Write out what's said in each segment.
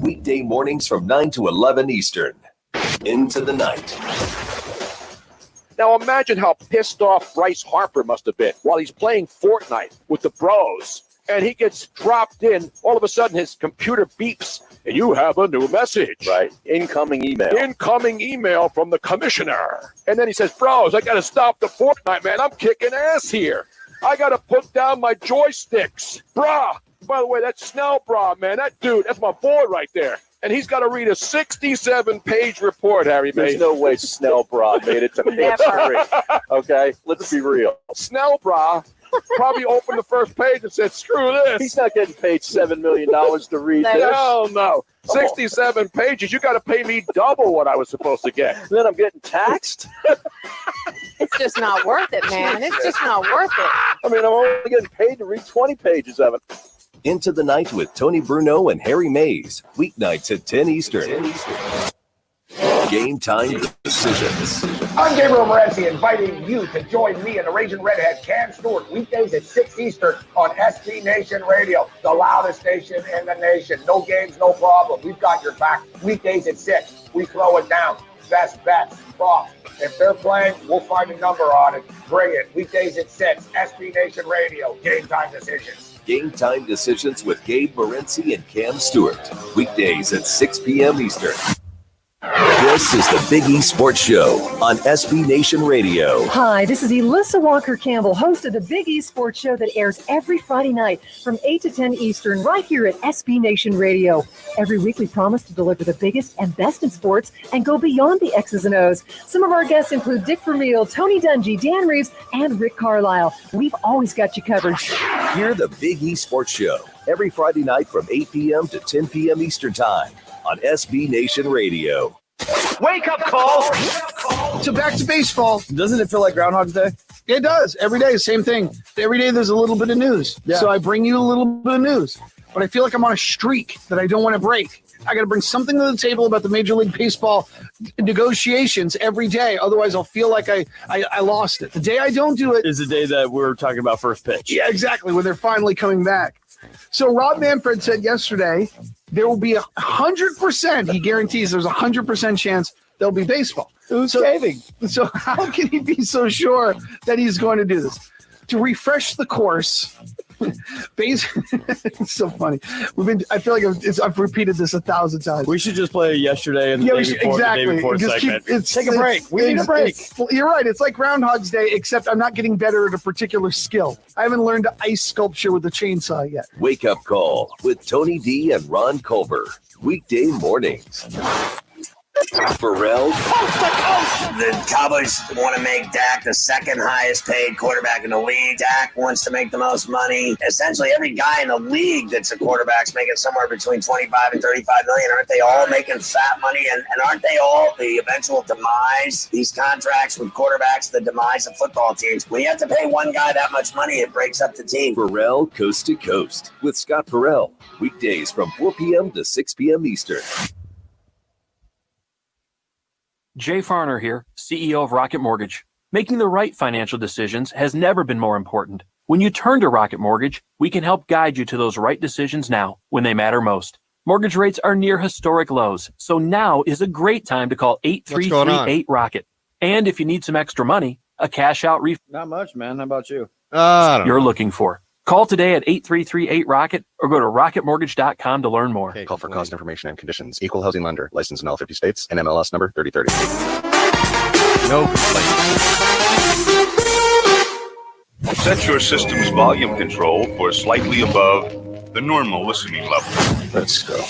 Weekday mornings from 9 to 11 Eastern. Into the Night. Now imagine how pissed off Bryce Harper must have been while he's playing Fortnite with the bros. And he gets dropped in. All of a sudden, his computer beeps, and you have a new message. Right. Incoming email. Incoming email from the commissioner. And then he says, bros, I got to stop the Fortnite, man. I'm kicking ass here. I got to put down my joysticks. Brah. By the way, that's Snell Bra, man. That dude, that's my boy right there. And he's got to read a 67-page report, Harry There's Mays. no way Snell Bra made it to page 3. Okay? Let's be real. Snell Bra probably opened the first page and said, screw this. He's not getting paid $7 million to read this. Hell no. 67 pages. You got to pay me double what I was supposed to get. Then I'm getting taxed? It's just not worth it, man. It's just not worth it. I mean, I'm only getting paid to read 20 pages of it. Into the Night with Tony Bruno and Harry Mays. Weeknights at 10 Eastern. Game time decisions. I'm Gabriel Morency, inviting you to join me and the Raging Redhead, Cam Stewart, weekdays at 6 Eastern on SB Nation Radio, the loudest station in the nation. No games, no problem. We've got your back. Weekdays at 6. We throw it down. Best bets, props. If they're playing, we'll find a number on it. Bring it. Weekdays at 6. SB Nation Radio. Game time decisions. Game time decisions with Gabe Morency and Cam Stewart. Weekdays at 6 p.m. Eastern. This is the Big E Sports Show on SB Nation Radio. Hi, this is Elissa Walker-Campbell, host of the Big E Sports Show that airs every Friday night from 8 to 10 Eastern right here at SB Nation Radio. Every week we promise to deliver the biggest and best in sports and go beyond the X's and O's. Some of our guests include Dick Vermeil, Tony Dungy, Dan Reeves, and Rick Carlisle. We've always got you covered. Hear the Big E Sports Show every Friday night from 8 p.m. to 10 p.m. Eastern Time on SB Nation Radio. Wake up call. So back to baseball. Doesn't it feel like Groundhog's Day? It does. Every day, same thing. Every day there's a little bit of news. Yeah. So I bring you a little bit of news. But I feel like I'm on a streak that I don't want to break. I got to bring something to the table about the Major League Baseball negotiations every day. Otherwise, I'll feel like I lost it. The day I don't do it is the day that we're talking about first pitch. Yeah, exactly, when they're finally coming back. So Rob Manfred said yesterday there will be 100%. He guarantees there's 100% chance there'll be baseball. Who's saving? So how can he be so sure that he's going to do this? To refresh the course, it's so funny. I feel like I've repeated this 1,000 times. We should just play yesterday and the day before segment. Take a break. We need a break. You're right. It's like Groundhog's Day, except I'm not getting better at a particular skill. I haven't learned ice sculpture with a chainsaw yet. Wake Up Call with Tony D and Ron Culver. Weekday mornings. Pharrell. Coast to coast. The Cowboys want to make Dak the second highest paid quarterback in the league. Dak wants to make the most money. Essentially, every guy in the league that's a quarterback's making somewhere between 25 and 35 million. Aren't they all making fat money? And aren't they all the eventual demise? These contracts with quarterbacks, the demise of football teams. When you have to pay one guy that much money, it breaks up the team. Pharrell Coast to Coast with Scott Pharrell. Weekdays from 4 p.m. to 6 p.m. Eastern. Jay Farner here, CEO of Rocket Mortgage. Making the right financial decisions has never been more important. When you turn to Rocket Mortgage, we can help guide you to those right decisions now when they matter most. Mortgage rates are near historic lows, so now is a great time to call 8338-ROCKET. And if you need some extra money, a cash out refund. Not much, man. How about you? You're looking for. Call today at 8338-ROCKET or go to rocketmortgage.com to learn more. Call for cost information and conditions. Equal housing lender. Licensed in all 50 states. NMLS number 3030. No. Set your system's volume control for slightly above the normal listening level. Let's go.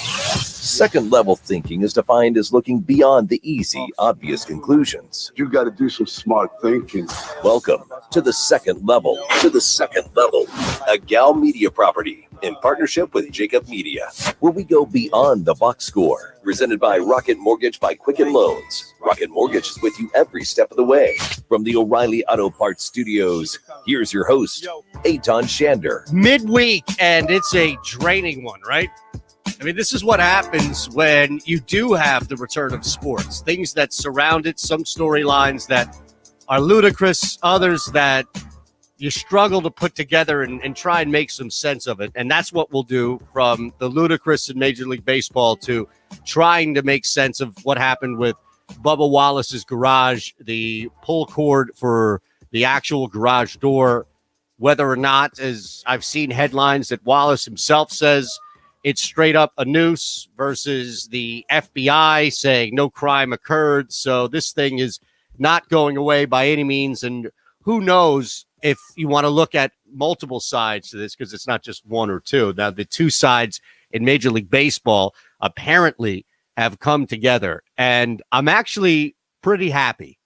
Second level thinking is defined as looking beyond the easy, obvious conclusions. You got to do some smart thinking. Welcome to the second level. A Gal Media property in partnership with Jacob Media, where we go beyond the box score. Presented by Rocket Mortgage by Quicken Loans. Rocket Mortgage is with you every step of the way. From the O'Reilly Auto Parts Studios, here's your host, Eitan Shander. Midweek, and it's a draining one, right? I mean, this is what happens when you do have the return of sports. Things that surround it, some storylines that are ludicrous, others that, you struggle to put together and try and make some sense of it. And that's what we'll do, from the ludicrous in Major League Baseball to trying to make sense of what happened with Bubba Wallace's garage, the pull cord for the actual garage door, whether or not, as I've seen headlines that Wallace himself says it's straight up a noose, versus the FBI saying no crime occurred. So this thing is not going away by any means. And who knows if you want to look at multiple sides to this, because it's not just one or two. Now, the two sides in Major League Baseball apparently have come together, and I'm actually pretty happy.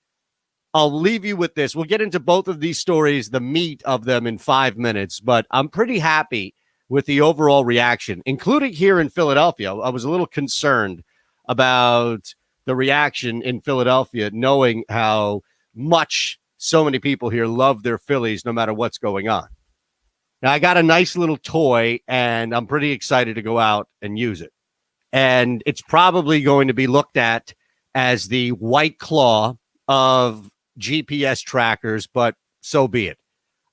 I'll leave you with this. We'll get into both of these stories, the meat of them, in 5 minutes, but I'm pretty happy with the overall reaction, including here in Philadelphia. I was a little concerned about the reaction in Philadelphia, knowing how much so many people here love their Phillies no matter what's going on. Now, I got a nice little toy, and I'm pretty excited to go out and use it. And it's probably going to be looked at as the White Claw of GPS trackers, but so be it.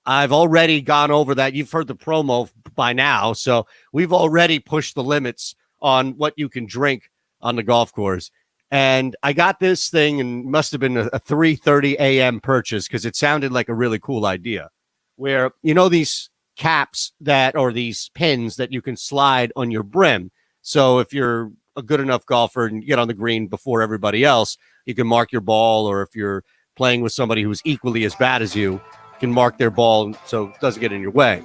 I've already gone over that. You've heard the promo by now, so we've already pushed the limits on what you can drink on the golf course. And I got this thing, and must have been a 3:30 a.m. purchase, because it sounded like a really cool idea, where, you know, these caps that, or these pins that you can slide on your brim. So if you're a good enough golfer and get on the green before everybody else, you can mark your ball. Or if you're playing with somebody who's equally as bad as you can mark their ball so it doesn't get in your way.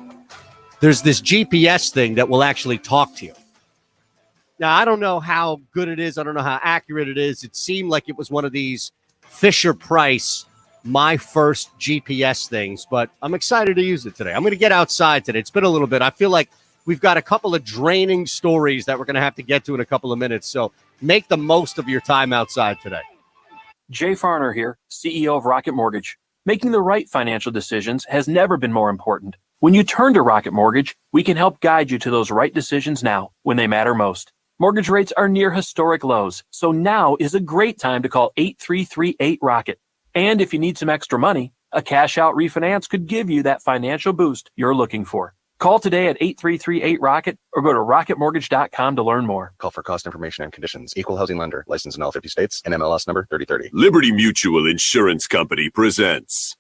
There's this GPS thing that will actually talk to you. Now, I don't know how good it is. I don't know how accurate it is. It seemed like it was one of these Fisher-Price, my first GPS things, but I'm excited to use it today. I'm going to get outside today. It's been a little bit. I feel like we've got a couple of draining stories that we're going to have to get to in a couple of minutes, so make the most of your time outside today. Jay Farner here, CEO of Rocket Mortgage. Making the right financial decisions has never been more important. When you turn to Rocket Mortgage, we can help guide you to those right decisions now, when they matter most. Mortgage rates are near historic lows, so now is a great time to call 8338-ROCKET. And if you need some extra money, a cash-out refinance could give you that financial boost you're looking for. Call today at 8338-ROCKET or go to rocketmortgage.com to learn more. Call for cost information and conditions. Equal housing lender. Licensed in all 50 states. NMLS number 3030. Liberty Mutual Insurance Company presents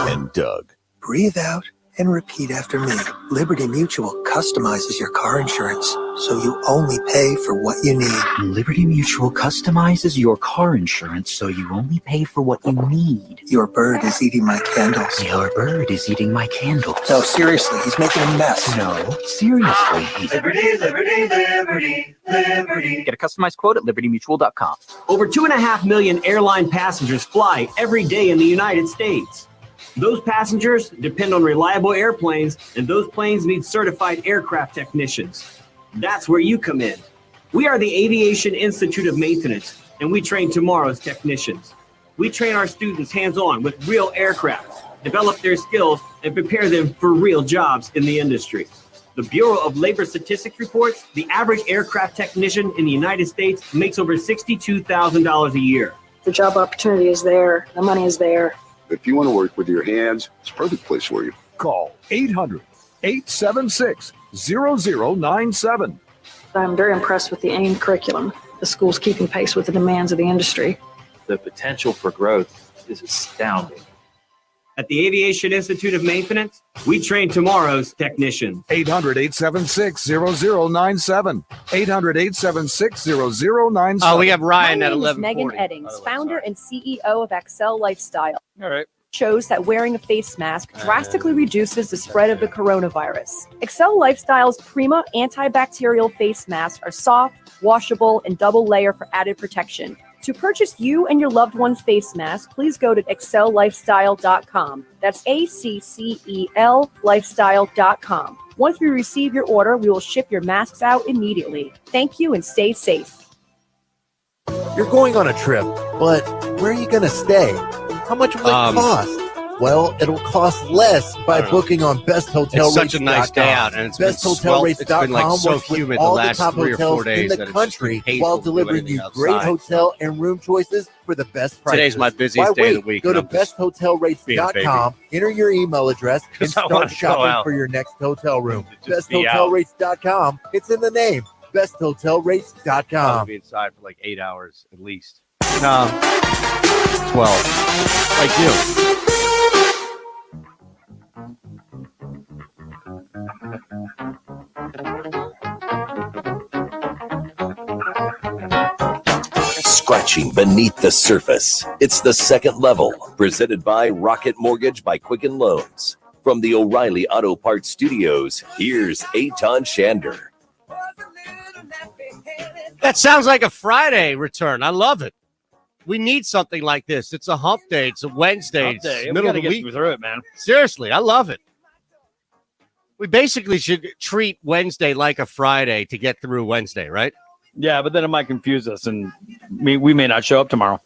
and Doug. Breathe out and repeat after me. Liberty Mutual customizes your car insurance so you only pay for what you need. Liberty Mutual customizes your car insurance so you only pay for what you need. Your bird is eating my candles. Your bird is eating my candles. No, seriously, he's making a mess. No, seriously. Liberty, liberty, liberty, liberty. Get a customized quote at libertymutual.com. Over 2.5 million airline passengers fly every day in the United States. Those passengers depend on reliable airplanes, and those planes need certified aircraft technicians. That's where you come in. We are the Aviation Institute of Maintenance, and we train tomorrow's technicians. We train our students hands-on with real aircraft, develop their skills, and prepare them for real jobs in the industry. The Bureau of Labor Statistics reports the average aircraft technician in the United States makes over $62,000 a year. The job opportunity is there. The money is there. If you want to work with your hands, it's a perfect place for you. Call 800-876-0097. I'm very impressed with the AIM curriculum. The school's keeping pace with the demands of the industry. The potential for growth is astounding. At the Aviation Institute of Maintenance, we train tomorrow's technicians. 800-876-0097. 800-876-0097. Oh, we have Ryan at My name is 11:40. Megan Eddings, founder and CEO of Excel Lifestyle. All right. Shows that wearing a face mask drastically reduces the spread of the coronavirus. Excel Lifestyle's Prima antibacterial face masks are soft, washable, and double layer for added protection. To purchase you and your loved one's face mask, please go to excellifestyle.com. That's ACCEL lifestyle.com. Once we receive your order, we will ship your masks out immediately. Thank you and stay safe. You're going on a trip, but where are you going to stay? How much will it cost? Well, it'll cost less by booking on besthotelrates.com. It's such a nice day out, and it's been besthotelrates.com been like so works with humid the all last top 3 or 4 hotels days in that the it's just country been painful while to do delivering anything you great outside. hotel and room choices for the best prices. Today's my busiest Why day of the wait? week, Go and to I'm just being a besthotelrates.com, baby. enter your email address, and 'Cause I start wanna go shopping out. for your next hotel room. Just be out. Besthotelrates.com. It's in the name. besthotelrates.com. Probably be inside for like 8 hours at least. No, 12. Like you. Scratching beneath the surface. It's the second level, presented by Rocket Mortgage by Quicken Loans. From the O'Reilly Auto Parts Studios, here's Eitan Shander. That sounds like a Friday return. I love it. We need something like this. It's a hump day. It's a Wednesday. Hump It's day. We middle of gotta the get week. through it, man. Seriously, I love it. We basically should treat Wednesday like a Friday to get through Wednesday, right? Yeah, but then it might confuse us, and we may not show up tomorrow.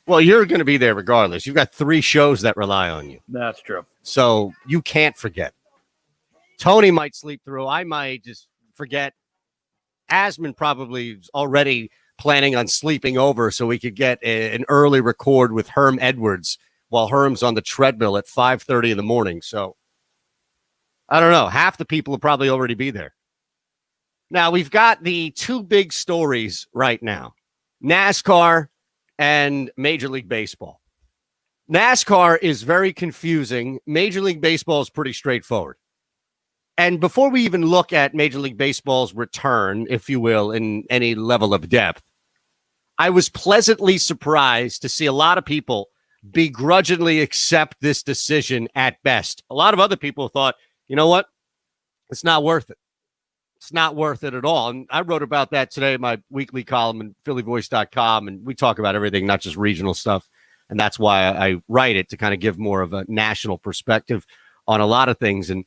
Well, you're going to be there regardless. You've got 3 shows that rely on you. That's true. So you can't forget. Tony might sleep through. I might just forget. Asman probably is already planning on sleeping over so we could get an early record with Herm Edwards while Herm's on the treadmill at 5:30 in the morning. So I don't know. Half the people will probably already be there. Now, we've got the 2 big stories right now, NASCAR and Major League Baseball. NASCAR is very confusing. Major League Baseball is pretty straightforward. And before we even look at Major League Baseball's return, if you will, in any level of depth, I was pleasantly surprised to see a lot of people begrudgingly accept this decision at best. A lot of other people thought, you know what? It's not worth it. It's not worth it at all. And I wrote about that today in my weekly column in phillyvoice.com. And we talk about everything, not just regional stuff. And that's why I write it, to kind of give more of a national perspective on a lot of things. And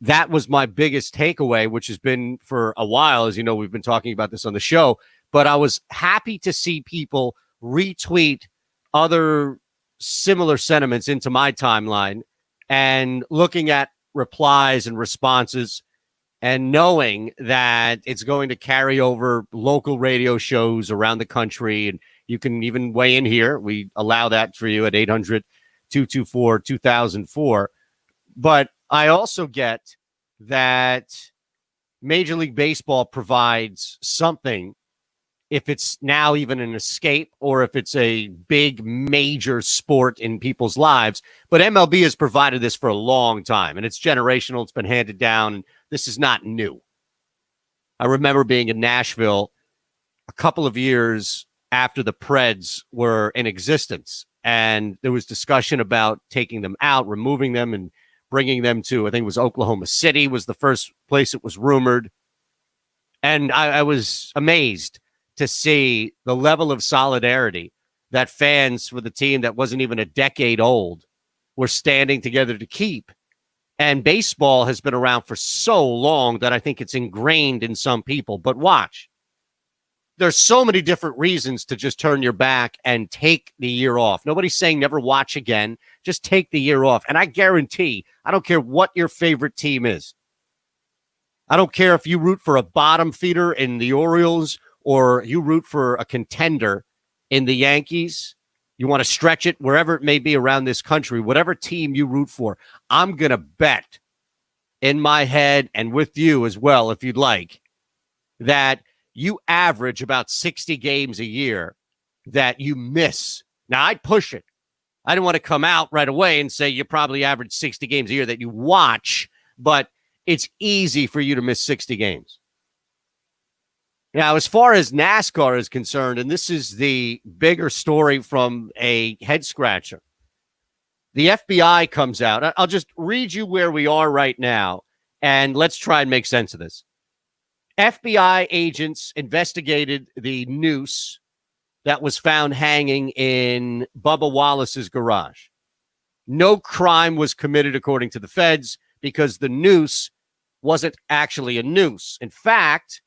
that was my biggest takeaway, which has been for a while. As you know, we've been talking about this on the show. But I was happy to see people retweet other similar sentiments into my timeline and looking at replies and responses and knowing that it's going to carry over local radio shows around the country. And you can even weigh in here. We allow that for you at 800-224-2004. But I also get that Major League Baseball provides something, if it's now even an escape or if it's a big major sport in people's lives. But MLB has provided this for a long time, and it's generational. It's been handed down, and this is not new. I remember being in Nashville a couple of years after the Preds were in existence, and there was discussion about taking them out, removing them, and bringing them to, I think it was Oklahoma City was the first place it was rumored. And I was amazed to see the level of solidarity that fans for the team that wasn't even a decade old were standing together to keep. And baseball has been around for so long that I think it's ingrained in some people. But watch, there's so many different reasons to just turn your back and take the year off. Nobody's saying never watch again. Just take the year off. And I guarantee, I don't care what your favorite team is. I don't care if you root for a bottom feeder in the Orioles or you root for a contender in the Yankees. You want to stretch it wherever it may be around this country, whatever team you root for. I'm going to bet in my head and with you as well, if you'd like, that you average about 60 games a year that you miss. Now, I'd push it. I didn't want to come out right away and say you probably average 60 games a year that you watch, but it's easy for you to miss 60 games. Now, as far as NASCAR is concerned, and this is the bigger story from a head scratcher, the FBI comes out. I'll just read you where we are right now, and let's try and make sense of this. FBI agents investigated the noose that was found hanging in Bubba Wallace's garage. No crime was committed, according to the feds, because the noose wasn't actually a noose. In fact,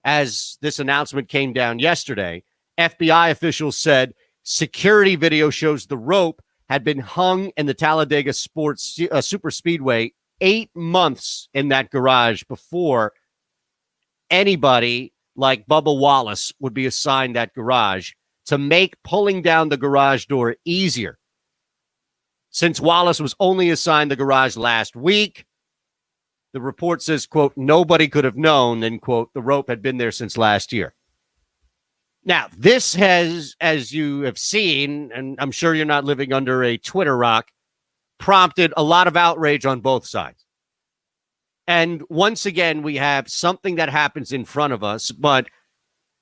as this announcement came down yesterday, FBI officials said security video shows the rope had been hung in the Talladega Sports Super Speedway 8 months in that garage before anybody like Bubba Wallace would be assigned that garage to make pulling down the garage door easier. Since Wallace was only assigned the garage last week, the report says, quote, nobody could have known, end quote, the rope had been there since last year. Now, this has, as you have seen, and I'm sure you're not living under a Twitter rock, prompted a lot of outrage on both sides. And once again, we have something that happens in front of us, but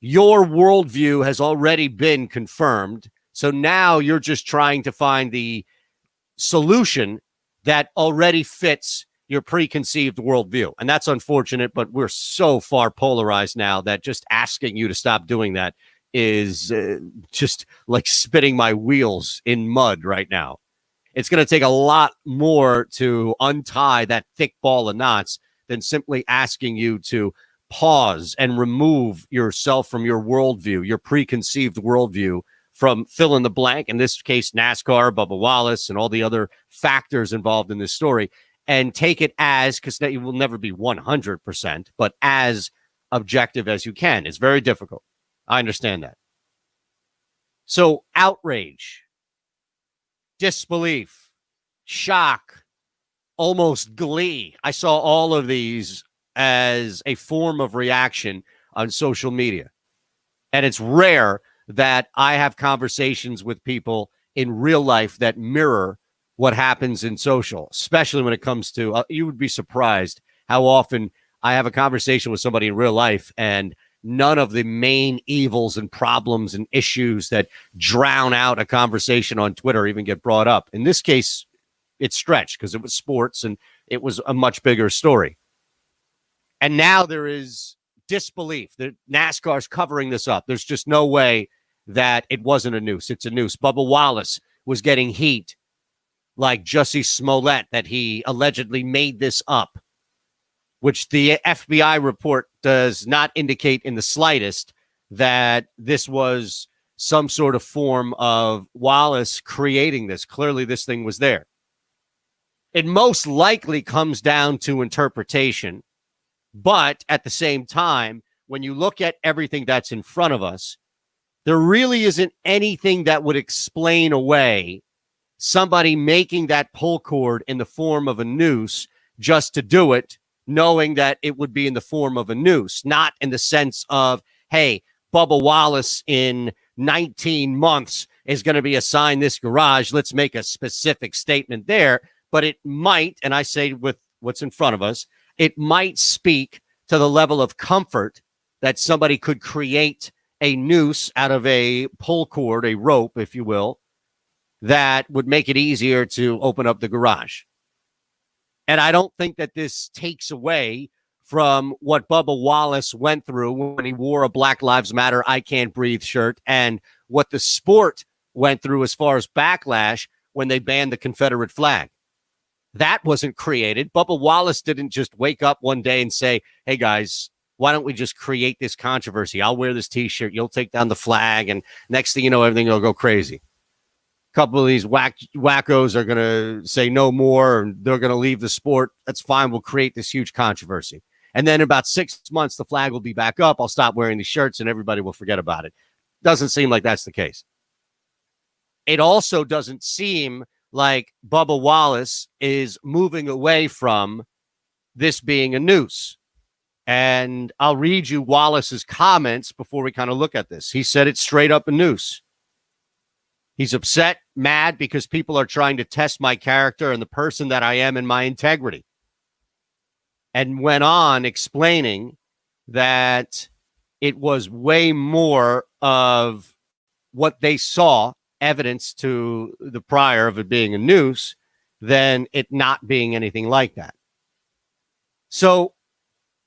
your worldview has already been confirmed. So now you're just trying to find the solution that already fits your preconceived worldview. And that's unfortunate, but we're so far polarized now that just asking you to stop doing that is just like spitting my wheels in mud right now. It's going to take a lot more to untie that thick ball of knots than simply asking you to pause and remove yourself from your worldview, your preconceived worldview, from fill in the blank, in this case, NASCAR, Bubba Wallace, and all the other factors involved in this story, and take it as, because it will never be 100%, but as objective as you can. It's very difficult. I understand that. So outrage, disbelief, shock, almost glee. I saw all of these as a form of reaction on social media. And it's rare that I have conversations with people in real life that mirror what happens in social, especially when it comes to, you would be surprised how often I have a conversation with somebody in real life and none of the main evils and problems and issues that drown out a conversation on Twitter even get brought up. In this case, it's stretched because it was sports and it was a much bigger story. And now there is disbelief that NASCAR's covering this up. There's just no way that it wasn't a noose. It's a noose. Bubba Wallace was getting heat like Jussie Smollett that he allegedly made this up, which the FBI report does not indicate in the slightest that this was some sort of form of Wallace creating this. Clearly, this thing was there. It most likely comes down to interpretation. But at the same time, when you look at everything that's in front of us, there really isn't anything that would explain away somebody making that pull cord in the form of a noose just to do it, knowing that it would be in the form of a noose, not in the sense of, hey, Bubba Wallace in 19 months is going to be assigned this garage. Let's make a specific statement there. But it might, and I say with what's in front of us, it might speak to the level of comfort that somebody could create a noose out of a pull cord, a rope, if you will, that would make it easier to open up the garage. And I don't think that this takes away from what Bubba Wallace went through when he wore a Black Lives Matter, I Can't Breathe shirt, and what the sport went through as far as backlash when they banned the Confederate flag. That wasn't created. Bubba Wallace didn't just wake up one day and say, hey, guys, why don't we just create this controversy? I'll wear this T-shirt. You'll take down the flag. And next thing you know, everything will go crazy. A couple of these wackos are going to say no more, and they're going to leave the sport. That's fine. We'll create this huge controversy. And then in about 6 months, the flag will be back up. I'll stop wearing these shirts, and everybody will forget about it. Doesn't seem like that's the case. It also doesn't seem like Bubba Wallace is moving away from this being a noose. And I'll read you Wallace's comments before we kind of look at this. He said it's straight up a noose. He's upset, mad, because people are trying to test my character and the person that I am and my integrity. And went on explaining that it was way more of what they saw, evidence to the prior of it being a noose, than it not being anything like that. So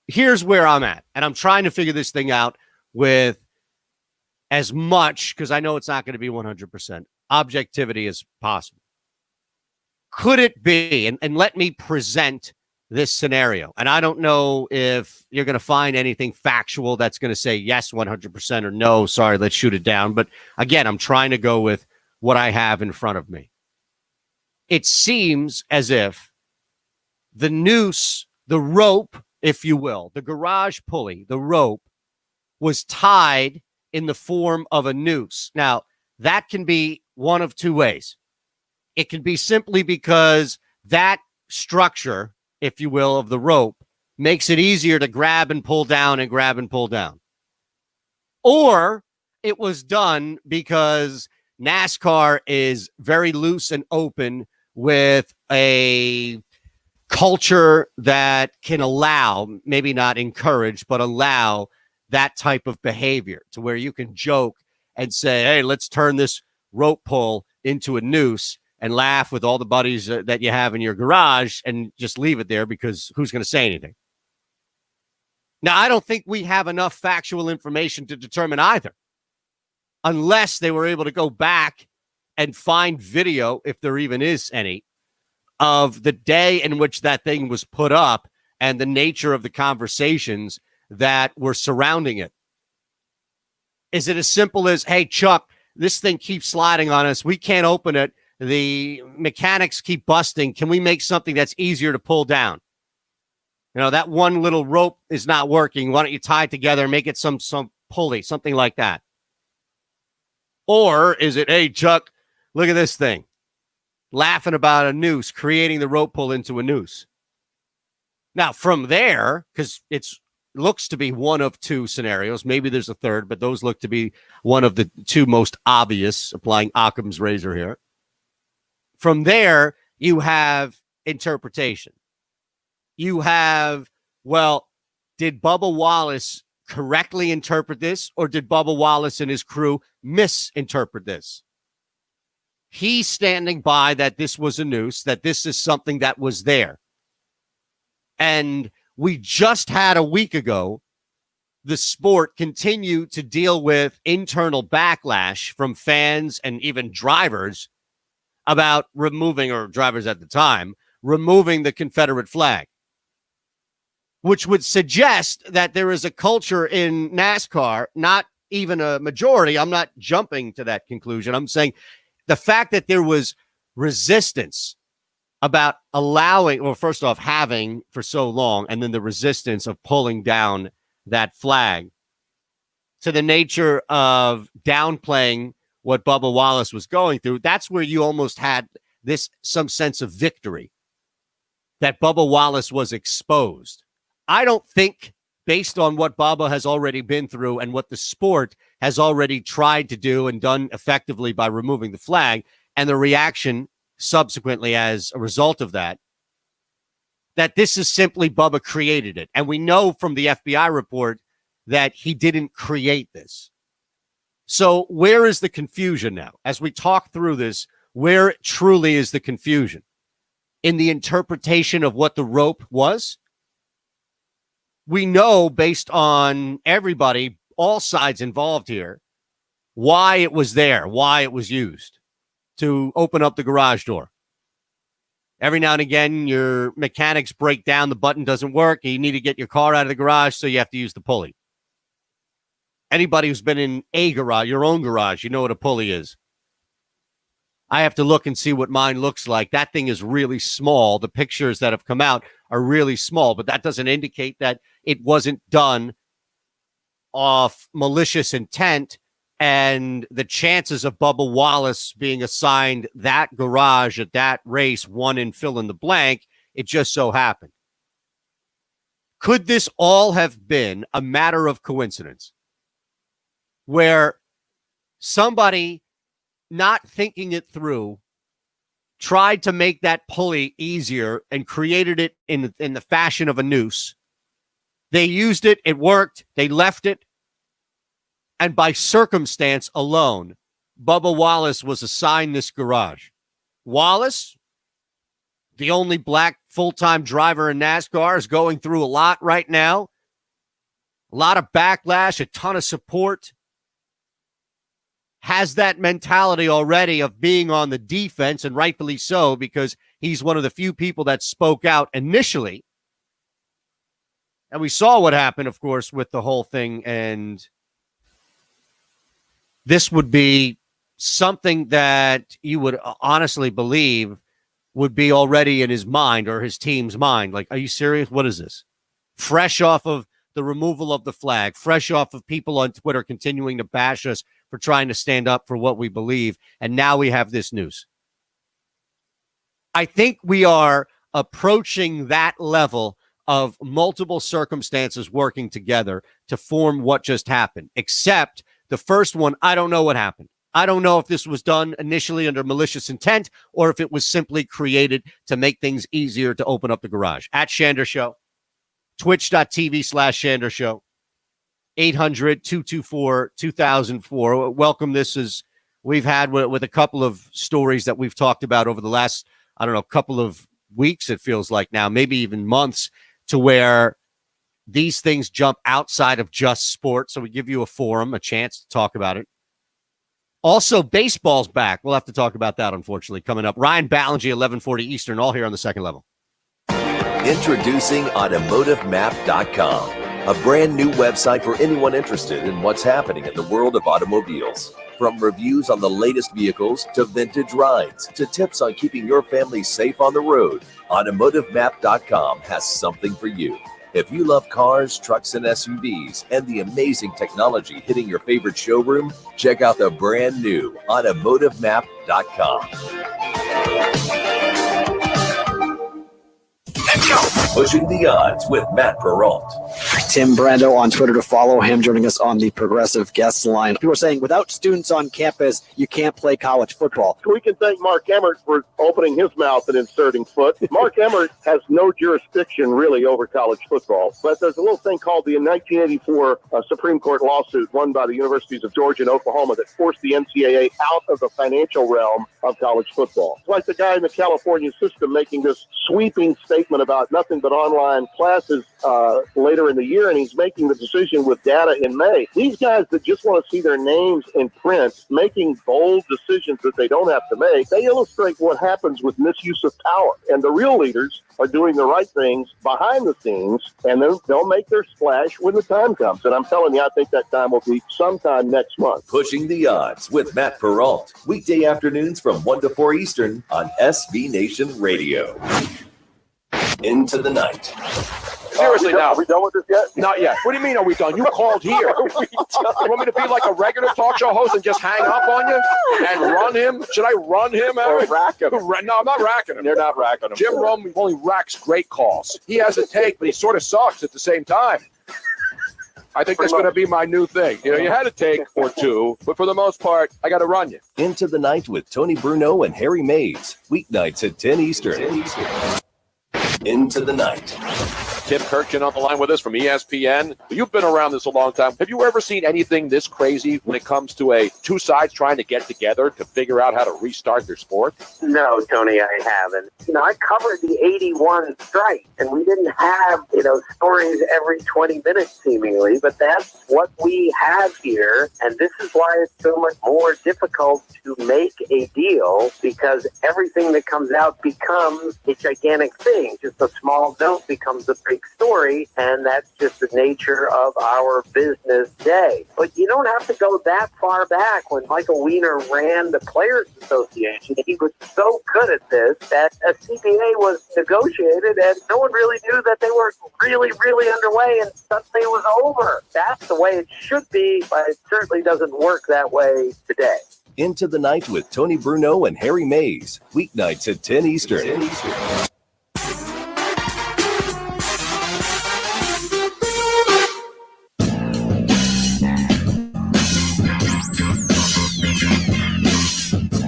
here's where I'm at. And I'm trying to figure this thing out with as much, because I know it's not going to be 100% objectivity as possible. Could it be, and let me present this scenario, and I don't know if you're going to find anything factual that's going to say yes 100% or no, sorry, let's shoot it down. But again, I'm trying to go with what I have in front of me. it seems as if the noose, the rope, if you will, the garage pulley, the rope, was tied in the form of a noose. Now, that can be one of two ways. It can be simply because that structure, if you will, of the rope makes it easier to grab and pull down and grab and pull down. Or it was done because NASCAR is very loose and open with a culture that can allow, maybe not encourage, but allow that type of behavior to where you can joke and say, hey, let's turn this rope pull into a noose and laugh with all the buddies that you have in your garage and just leave it there because who's going to say anything? Now, I don't think we have enough factual information to determine either, unless they were able to go back and find video, if there even is any, of the day in which that thing was put up and the nature of the conversations that were surrounding it. Is it as simple as, hey, Chuck, this thing keeps sliding on us. We can't open it. The mechanics keep busting. Can we make something that's easier to pull down? You know, that one little rope is not working. Why don't you tie it together and make it some pulley, something like that? Or is it, hey, Chuck, look at this thing. Laughing about a noose, creating the rope pull into a noose. Now, from there, because it looks to be one of two scenarios, maybe there's a third, but those look to be one of the two most obvious, applying Occam's razor here. From there, you have interpretation. You have, well, did Bubba Wallace correctly interpret this, or did Bubba Wallace and his crew misinterpret this? He's standing by that this was a noose, that this is something that was there. And we just had a week ago the sport continue to deal with internal backlash from fans and even drivers about removing, or drivers at the time, removing the Confederate flag, which would suggest that there is a culture in NASCAR, not even a majority. I'm not jumping to that conclusion. I'm saying the fact that there was resistance about allowing, or first off, having for so long, and then the resistance of pulling down that flag to the nature of downplaying what Bubba Wallace was going through. That's where you almost had some sense of victory, that Bubba Wallace was exposed. I don't think, based on what Bubba has already been through and what the sport has already tried to do and done effectively by removing the flag, and the reaction subsequently as a result of that, that this is simply Bubba created it. And we know from the FBI report that he didn't create this. So where is the confusion now? As we talk through this, where truly is the confusion? In the interpretation of what the rope was? We know, based on everybody, all sides involved here, why it was there, why it was used to open up the garage door. Every now and again, your mechanics break down, the button doesn't work, and you need to get your car out of the garage, so you have to use the pulley. Anybody who's been in a garage, your own garage, you know what a pulley is. I have to look and see what mine looks like. That thing is really small. The pictures that have come out are really small, but that doesn't indicate that it wasn't done off malicious intent, and the chances of Bubba Wallace being assigned that garage at that race, one in fill in the blank, it just so happened. Could this all have been a matter of coincidence, where somebody, not thinking it through, tried to make that pulley easier and created it in the fashion of a noose? They used it, it worked, they left it, and by circumstance alone, Bubba Wallace was assigned this garage. Wallace, the only black full-time driver in NASCAR, is going through a lot right now. A lot of backlash, a ton of support. Has that mentality already of being on the defense, and rightfully so, because he's one of the few people that spoke out initially. And we saw what happened, of course, with the whole thing, and this would be something that you would honestly believe would be already in his mind or his team's mind. Like, are you serious? What is this? Fresh off of the removal of the flag, fresh off of people on Twitter continuing to bash us for trying to stand up for what we believe. And now we have this news. I think we are approaching that level of multiple circumstances working together to form what just happened. Except the first one, I don't know what happened. I don't know if this was done initially under malicious intent or if it was simply created to make things easier to open up the garage. At Shander Show, twitch.tv/Shander Show, 800-224-2004. Welcome. This is, we've had with a couple of stories that we've talked about over the last, couple of weeks, it feels like now, maybe even months, to where these things jump outside of just sports. So we give you a forum, a chance to talk about it. Also, baseball's back. We'll have to talk about that, unfortunately, coming up. Ryan Ballinger, 1140 Eastern, all here on the Second Level. Introducing AutomotiveMap.com, a brand new website for anyone interested in what's happening in the world of automobiles. From reviews on the latest vehicles to vintage rides to tips on keeping your family safe on the road, AutomotiveMap.com has something for you. If you love cars, trucks, and SUVs, and the amazing technology hitting your favorite showroom, check out the brand new AutomotiveMap.com. Pushing the Odds with Matt Perrault. Tim Brando on Twitter to follow him, joining us on the Progressive guest line. People are saying without students on campus, you can't play college football. We can thank Mark Emmert for opening his mouth and inserting foot. Mark Emmert has no jurisdiction really over college football, but there's a little thing called the 1984 Supreme Court lawsuit won by the Universities of Georgia and Oklahoma that forced the NCAA out of the financial realm of college football. It's like the guy in the California system making this sweeping statement about nothing but online classes later in the year, and he's making the decision with data in May. These guys that just want to see their names in print making bold decisions that they don't have to make, they illustrate what happens with misuse of power. And the real leaders are doing the right things behind the scenes, and then they'll make their splash when the time comes. And I'm telling you, I think that time will be sometime next month. Pushing the Odds with Matt Perrault. Weekday afternoons from 1 to 4 Eastern on SB Nation Radio. Into the night. Seriously now. Are we done with this yet? Not yet. What do you mean, are we done? You called here. You want me to be like a regular talk show host and just hang up on you and run him? Should I run him, Eric? Rack him. No, I'm not racking him. They're not racking him. Jim Rome only racks great calls. He has a take, but he sort of sucks at the same time. I think that's going to be my new thing. You know, you had a take or two, but for the most part, I got to run you. Into the Night with Tony Bruno and Harry Mays. Weeknights at 10 Eastern. Into the Night. Tim Kirkjian on the line with us from ESPN. You've been around this a long time. Have you ever seen anything this crazy when it comes to two sides trying to get together to figure out how to restart their sport? No, Tony, I haven't. I covered the 81 strike, and we didn't have, stories every 20 minutes seemingly, but that's what we have here, and this is why it's so much more difficult to make a deal, because everything that comes out becomes a gigantic thing. Just a small note becomes a big story, and that's just the nature of our business day. But you don't have to go that far back. When Michael Weiner ran the Players Association, he was so good at this that a CBA was negotiated, and no one really knew that they were really, really underway, and suddenly it was over. That's the way it should be, but it certainly doesn't work that way today. Into the Night with Tony Bruno and Harry Mays. Weeknights at 10 Eastern.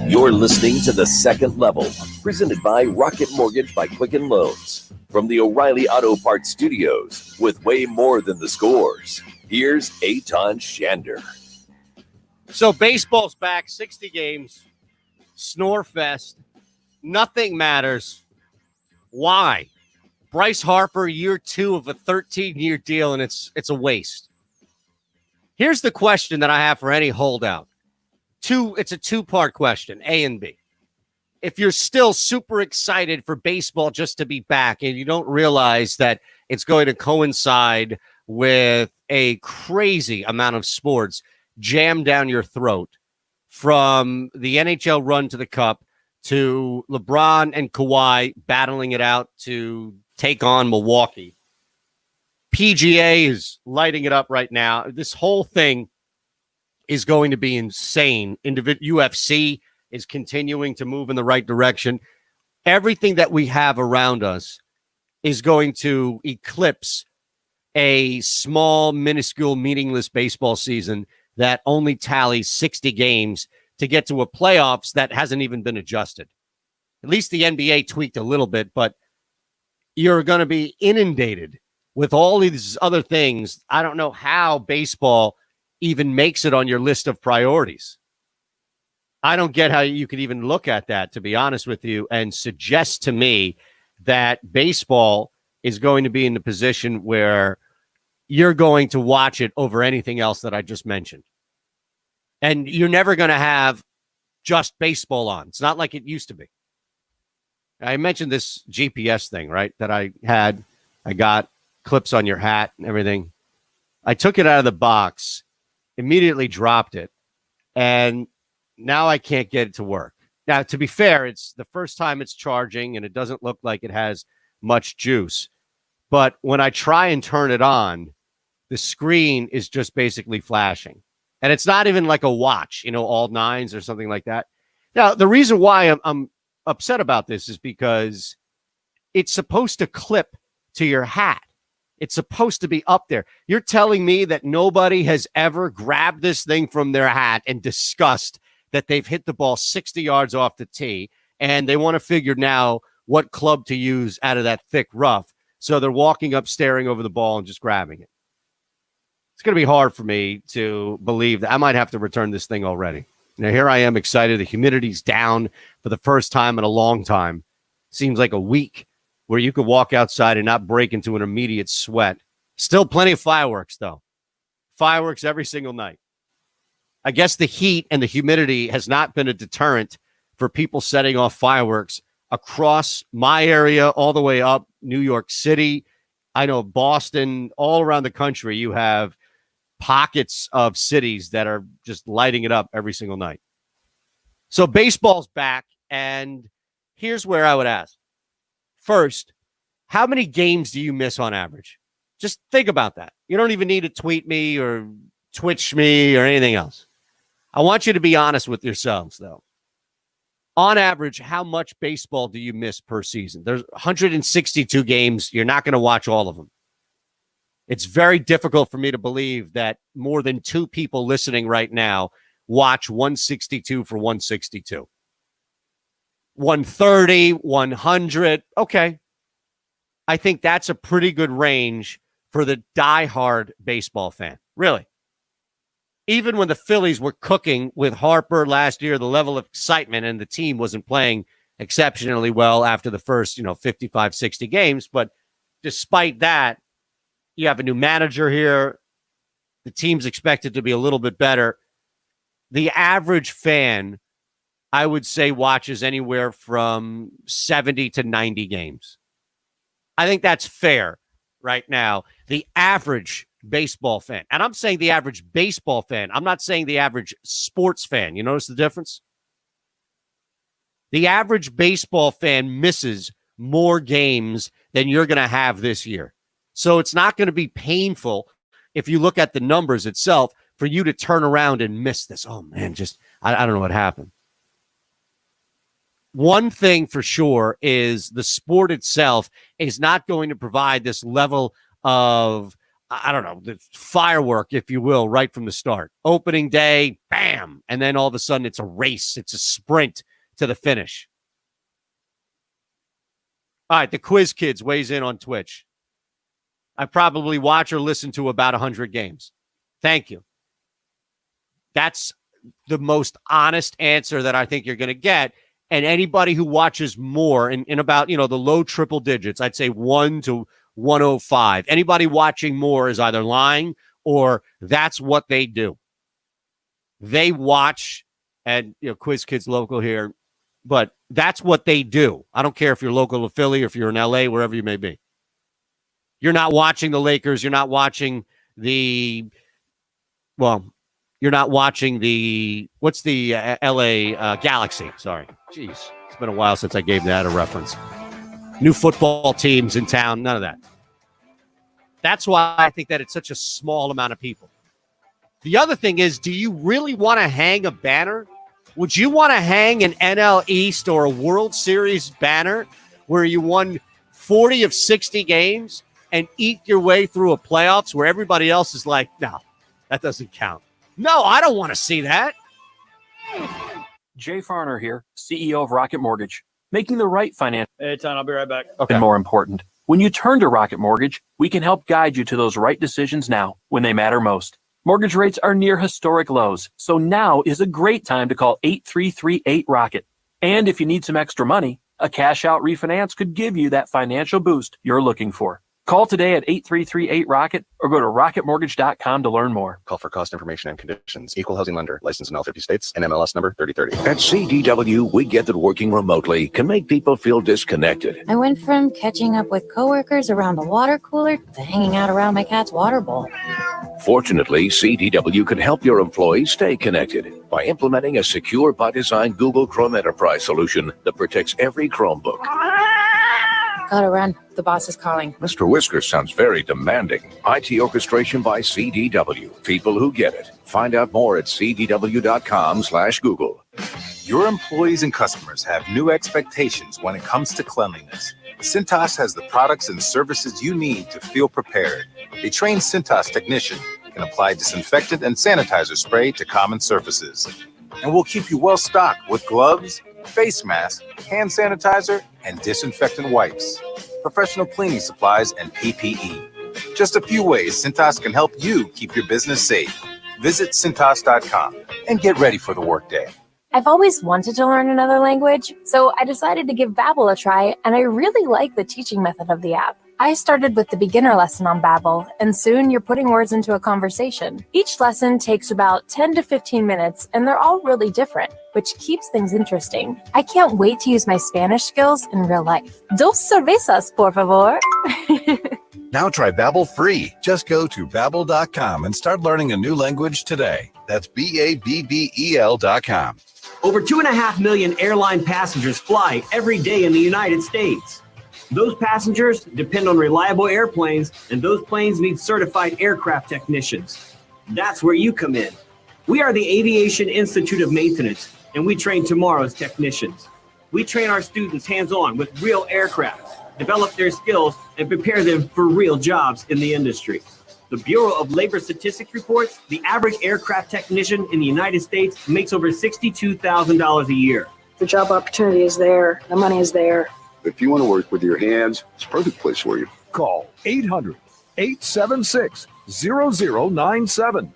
You're listening to The Second Level, presented by Rocket Mortgage by Quicken Loans. From the O'Reilly Auto Parts Studios, with way more than the scores, here's Eitan Shander. So baseball's back, 60 games, snore fest, nothing matters. Why? Bryce Harper, year 2 of a 13-year deal, and it's a waste. Here's the question that I have for any holdout. It's a two-part question, A and B. If you're still super excited for baseball just to be back and you don't realize that it's going to coincide with a crazy amount of sports jammed down your throat, from the NHL run to the Cup to LeBron and Kawhi battling it out to take on Milwaukee. PGA is lighting it up right now. This whole thing is going to be insane. UFC is continuing to move in the right direction. Everything that we have around us is going to eclipse a small, minuscule, meaningless baseball season that only tallies 60 games to get to a playoffs that hasn't even been adjusted. At least the NBA tweaked a little bit, but you're going to be inundated with all these other things. I don't know how baseball even makes it on your list of priorities. I don't get how you could even look at that, to be honest with you, and suggest to me that baseball is going to be in the position where you're going to watch it over anything else that I just mentioned. And you're never going to have just baseball on. It's not like it used to be. I mentioned this GPS thing, right, that I had. I got clips on your hat and everything. I took it out of the box, immediately dropped it, and now I can't get it to work. Now, to be fair, it's the first time it's charging, and it doesn't look like it has much juice. But when I try and turn it on, the screen is just basically flashing. And it's not even like a watch, all nines or something like that. Now, the reason why I'm upset about this is because it's supposed to clip to your hat. It's supposed to be up there. You're telling me that nobody has ever grabbed this thing from their hat and discussed that they've hit the ball 60 yards off the tee, and they want to figure now what club to use out of that thick rough. So they're walking up, staring over the ball, and just grabbing it. It's going to be hard for me to believe that I might have to return this thing already. Now, here I am excited. The humidity's down for the first time in a long time. Seems like a week where you could walk outside and not break into an immediate sweat. Still plenty of fireworks, though. Fireworks every single night. I guess the heat and the humidity has not been a deterrent for people setting off fireworks across my area, all the way up New York City. I know Boston, all around the country, you have pockets of cities that are just lighting it up every single night. So baseball's back, and here's where I would ask. First, how many games do you miss on average? Just think about that. You don't even need to tweet me or Twitch me or anything else. I want you to be honest with yourselves, though. On average, how much baseball do you miss per season? There's 162 games. You're not going to watch all of them. It's very difficult for me to believe that more than 2 people listening right now watch 162 for 162. 130, 100. Okay. I think that's a pretty good range for the diehard baseball fan. Really. Even when the Phillies were cooking with Harper last year, the level of excitement, and the team wasn't playing exceptionally well after the first, 55, 60 games. But despite that, you have a new manager here. The team's expected to be a little bit better. The average fan, I would say, watches anywhere from 70 to 90 games. I think that's fair right now. The average baseball fan, and I'm saying the average baseball fan, I'm not saying the average sports fan. You notice the difference? The average baseball fan misses more games than you're going to have this year. So it's not going to be painful if you look at the numbers itself for you to turn around and miss this. Oh, man, I don't know what happened. One thing for sure is the sport itself is not going to provide this level of, the firework, if you will, right from the start. Opening day, bam, and then all of a sudden it's a race. It's a sprint to the finish. All right, the Quiz Kids weighs in on Twitch. I probably watch or listen to about 100 games. Thank you. That's the most honest answer that I think you're going to get. And anybody who watches more in about, the low triple digits, I'd say 1 to 105. Anybody watching more is either lying or that's what they do. They watch, and Quiz Kids local here, but that's what they do. I don't care if you're local to Philly or if you're in LA, wherever you may be. You're not watching the Lakers. You're not watching you're not watching what's the LA Galaxy? Sorry. Jeez. It's been a while since I gave that a reference. New football teams in town, none of that. That's why I think that it's such a small amount of people. The other thing is, do you really want to hang a banner? Would you want to hang an NL East or a World Series banner where you won 40 of 60 games and eat your way through a playoffs where everybody else is like, no, that doesn't count. No, I don't want to see that. Jay Farner here, CEO of Rocket Mortgage. Making the right financial Hey, Ton, I'll be right back. and more important. When you turn to Rocket Mortgage, we can help guide you to those right decisions now when they matter most. Mortgage rates are near historic lows, so now is a great time to call 8338-ROCKET. And if you need some extra money, a cash-out refinance could give you that financial boost you're looking for. Call today at 8338-ROCKET or go to rocketmortgage.com to learn more. Call for cost information and conditions. Equal housing lender. Licensed in all 50 states. NMLS number 3030. At CDW, we get that working remotely can make people feel disconnected. I went from catching up with coworkers around a water cooler to hanging out around my cat's water bowl. Fortunately, CDW can help your employees stay connected by implementing a secure by design Google Chrome Enterprise solution that protects every Chromebook. Gotta run. The boss is calling. Mr. Whiskers sounds very demanding. IT orchestration by CDW. People who get it. Find out more at cdw.com/Google. Your employees and customers have new expectations when it comes to cleanliness. Cintas has the products and services you need to feel prepared. A trained Cintas technician can apply disinfectant and sanitizer spray to common surfaces. And we'll keep you well stocked with gloves, face masks, hand sanitizer, and disinfectant wipes, professional cleaning supplies, and PPE. Just a few ways Cintas can help you keep your business safe. Visit Cintas.com and get ready for the workday. I've always wanted to learn another language, so I decided to give Babbel a try, and I really like the teaching method of the app. I started with the beginner lesson on Babbel, and soon you're putting words into a conversation. Each lesson takes about 10 to 15 minutes, and they're all really different, which keeps things interesting. I can't wait to use my Spanish skills in real life. Dos cervezas, por favor. Now try Babbel free. Just go to Babbel.com and start learning a new language today. That's BABBEL.com. Over 2.5 million airline passengers fly every day in the United States. Those passengers depend on reliable airplanes, and those planes need certified aircraft technicians. That's where you come in. We are the Aviation Institute of Maintenance, and we train tomorrow's technicians. We train our students hands-on with real aircraft, develop their skills, and prepare them for real jobs in the industry. The Bureau of Labor Statistics reports the average aircraft technician in the United States makes over $62,000 a year. The job opportunity is there. The money is there. If you want to work with your hands, it's a perfect place for you. Call 800-876-0097.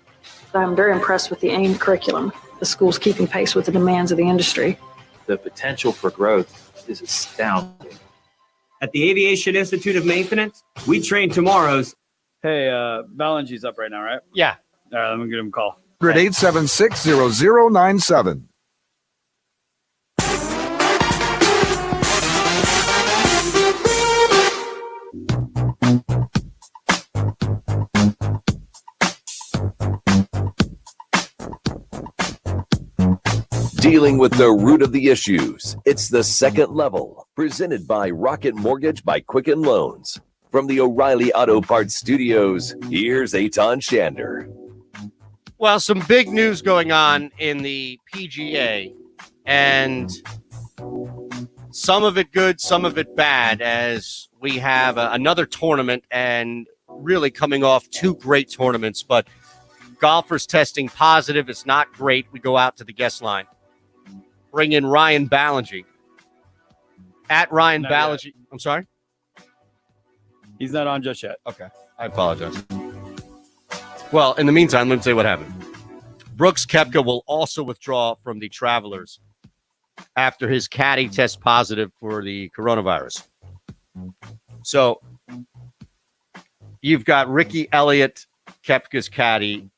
I'm very impressed with the AIM curriculum. The school's keeping pace with the demands of the industry. The potential for growth is astounding. At the Aviation Institute of Maintenance, we train tomorrow's. Hey, Balanji's up right now, right? Yeah. All right, let me give him a call. 876-0097. Dealing with the root of the issues. It's the second level, presented by Rocket Mortgage by Quicken Loans. From the O'Reilly Auto Parts Studios, here's Eitan Shander. Well, some big news going on in the PGA, and some of it good, some of it bad, as we have another tournament and really coming off two great tournaments, but golfers testing positive is not great. We go out to the guest line. Bring in Ryan Ballengee. At Ryan Ballengee. I'm sorry? He's not on just yet. Okay. I apologize. Well, in the meantime, let me tell you what happened. Brooks Koepka will also withdraw from the Travelers after his caddy tests positive for the coronavirus. So you've got Ricky Elliott, Koepka's caddy,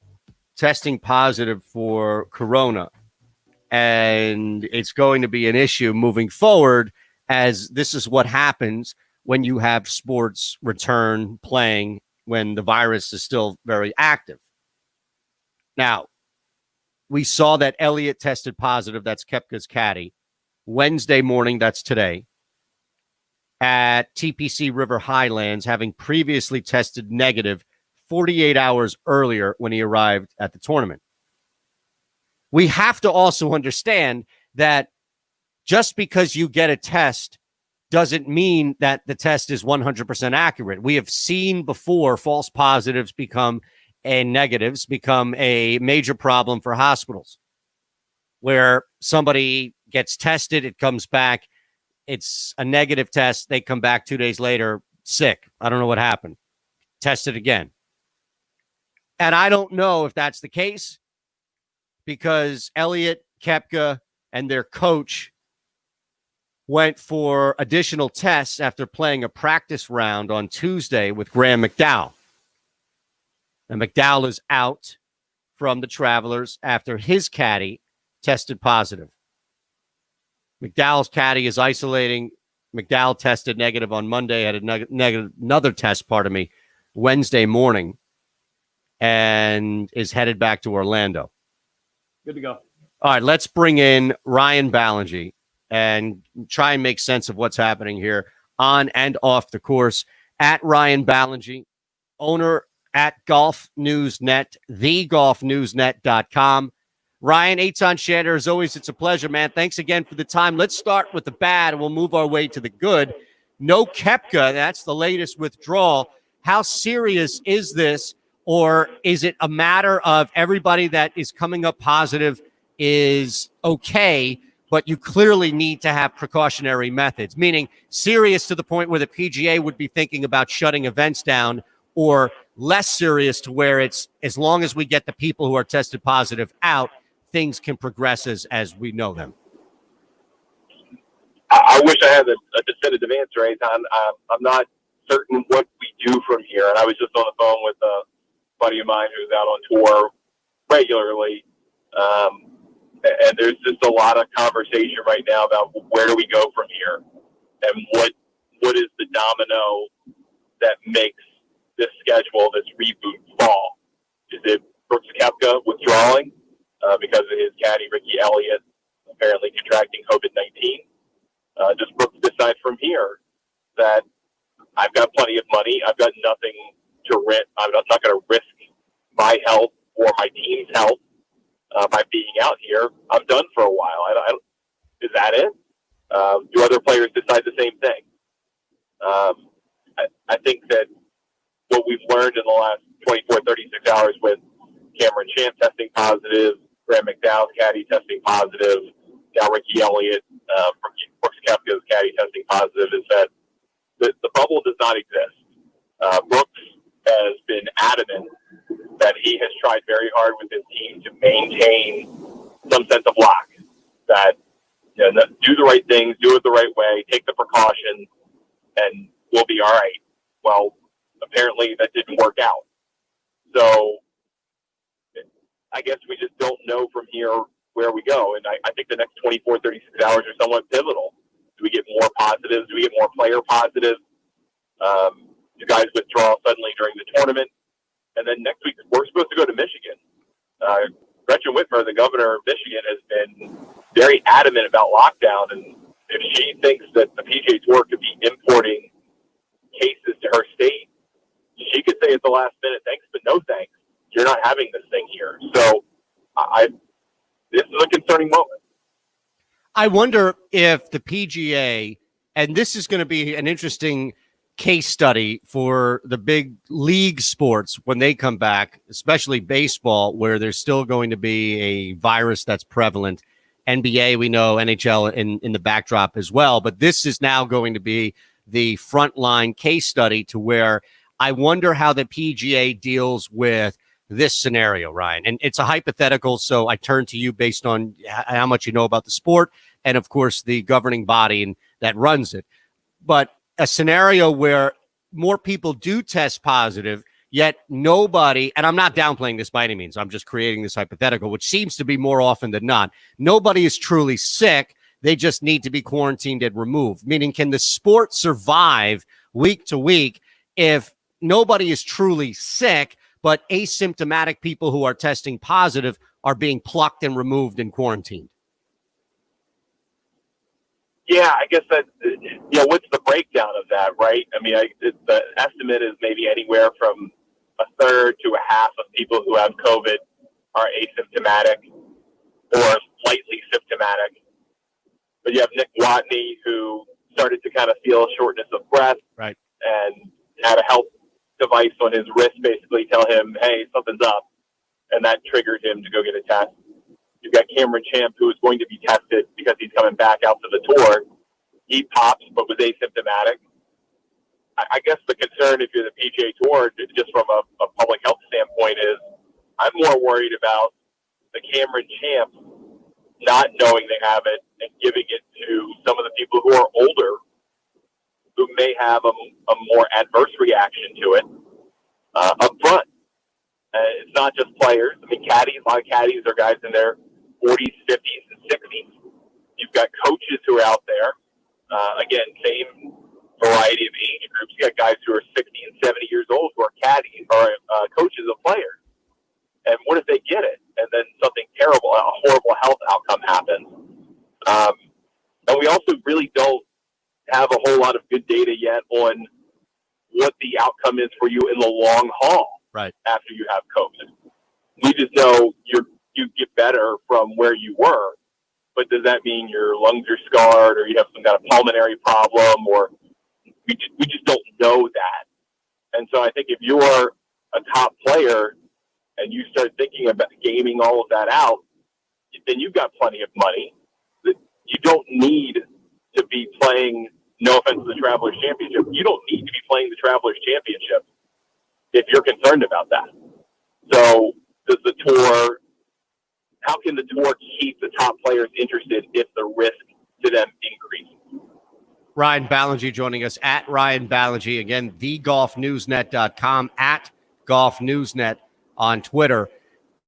testing positive for corona. And it's going to be an issue moving forward, as this is what happens when you have sports return playing when the virus is still very active. Now, we saw that Elliott tested positive. That's Koepka's caddy. Wednesday morning, that's today, at TPC River Highlands, having previously tested negative 48 hours earlier when he arrived at the tournament. We have to also understand that just because you get a test doesn't mean that the test is 100% accurate. We have seen before false positives become negatives become a major problem for hospitals, where somebody gets tested, it comes back, it's a negative test, they come back 2 days later sick. I don't know what happened. Test it again. And I don't know if that's the case, because Elliott, Koepka, and their coach went for additional tests after playing a practice round on Tuesday with Graham McDowell. And McDowell is out from the Travelers after his caddy tested positive. McDowell's caddy is isolating. McDowell tested negative on Monday, had another test, Wednesday morning, and is headed back to Orlando. Good to go. All right, let's bring in Ryan Ballengee and try and make sense of what's happening here on and off the course. At Ryan Ballengee, owner at Golf News Net, thegolfnewsnet.com. Ryan, Eitan Shander, as always, it's a pleasure, man. Thanks again for the time. Let's start with the bad, and we'll move our way to the good. No Koepka, that's the latest withdrawal. How serious is this, or is it a matter of everybody that is coming up positive is okay, but you clearly need to have precautionary methods, meaning serious to the point where the PGA would be thinking about shutting events down, or less serious to where it's as long as we get the people who are tested positive out, things can progress as we know them? I wish I had a definitive answer, Eitan. I'm not certain what we do from here. And I was just on the phone with a buddy of mine who's out on tour regularly. And there's just a lot of conversation right now about where do we go from here, and what is the domino that makes this schedule, this reboot, fall. Is it Brooks Koepka withdrawing because of his caddy Ricky Elliott apparently contracting COVID-19? Does Brooks decide from here that I've got plenty of money, I've got nothing to risk, I'm not going to risk my health or my team's health by being out here? I'm done for a while. Is that it? Do other players decide the same thing? I think that what we've learned in the last 24, 36 hours with Cameron Champ testing positive, Graham McDowell's caddy testing positive, now Ricky Elliott from Brooks Koepka's caddy testing positive, is that the bubble does not exist. Brooks has been adamant that he has tried very hard with his team to maintain some sense of lock, that do the right things, do it the right way, take the precautions, and we'll be all right. Well, apparently that didn't work out. So I guess we just don't know from here where we go. And I think the next 24, 36 hours are somewhat pivotal. Do we get more positives? Do we get more player positives? Do guys withdraw suddenly during the tournament? And then next week, we're supposed to go to Michigan. Gretchen Whitmer, the governor of Michigan, has been very adamant about lockdown. And if she thinks that the PGA Tour could be importing cases to her state, she could say at the last minute, thanks, but no thanks. You're not having this thing here. So this is a concerning moment. I wonder if the PGA, and this is going to be an interesting case study for the big league sports when they come back, especially baseball, where there's still going to be a virus that's prevalent. NBA, we know, NHL in the backdrop as well. But this is now going to be the frontline case study to where I wonder how the PGA deals with this scenario, Ryan. And it's a hypothetical, so I turn to you based on how much you know about the sport and, of course, the governing body that runs it. But a scenario where more people do test positive, yet nobody, and I'm not downplaying this by any means, I'm just creating this hypothetical, which seems to be more often than not. Nobody is truly sick. They just need to be quarantined and removed. Meaning, can the sport survive week to week if nobody is truly sick, but asymptomatic people who are testing positive are being plucked and removed and quarantined? Yeah, I guess that, what's the breakdown of that, right? I mean, the estimate is maybe anywhere from a third to a half of people who have COVID are asymptomatic or lightly symptomatic. But you have Nick Watney, who started to kind of feel shortness of breath, right, and had a health device on his wrist basically tell him, hey, something's up, and that triggered him to go get a test. You've got Cameron Champ, who is going to be tested because he's coming back out to the tour. He popped, but was asymptomatic. I guess the concern, if you're the PGA Tour, just from a public health standpoint, is I'm more worried about the Cameron Champ not knowing they have it and giving it to some of the people who are older, who may have a more adverse reaction to it up front. It's not just players. I mean, caddies, a lot of caddies are guys in their 40s, 50s, and 60s. You've got coaches who are out there. Again, same variety of age groups. You got guys who are 60 and 70 years old who are caddies or coaches of players. And what if they get it? And then something terrible, a horrible health outcome happens. And we also really don't have a whole lot of good data yet on what the outcome is for you in the long haul. Right. After you have COVID. We just know you get better from where you were, but does that mean your lungs are scarred or you have some kind of pulmonary problem, or we just don't know that. And so I think if you're a top player and you start thinking about gaming all of that out, then you've got plenty of money. You don't need to be playing, no offense to the Travelers Championship, you don't need to be playing the Travelers Championship if you're concerned about that. So does the tour, how can the tour keep the top players interested if the risk to them increases? Ryan Ballengee joining us at Ryan Ballengee. Again, thegolfnewsnet.com, at golfnewsnet on Twitter.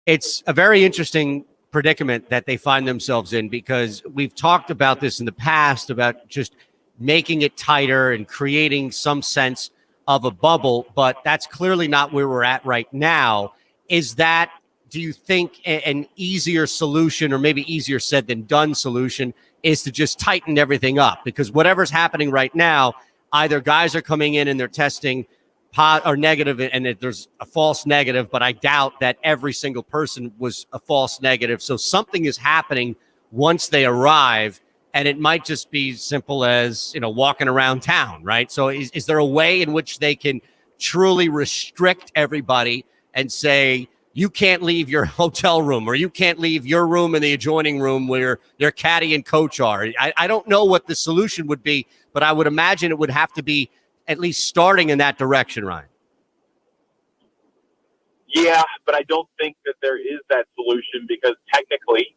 It's a very interesting predicament that they find themselves in, because we've talked about this in the past about just making it tighter and creating some sense of a bubble, but that's clearly not where we're at right now. Is that, do you think, an easier solution, or maybe easier said than done solution, is to just tighten everything up? Because whatever's happening right now, either guys are coming in and they're testing or negative, and there's a false negative, but I doubt that every single person was a false negative. So something is happening once they arrive, and it might just be simple as, walking around town, right? So is there a way in which they can truly restrict everybody and say, you can't leave your hotel room, or you can't leave your room in the adjoining room where their caddy and coach are? I don't know what the solution would be, but I would imagine it would have to be at least starting in that direction, Ryan. Yeah, but I don't think that there is that solution, because technically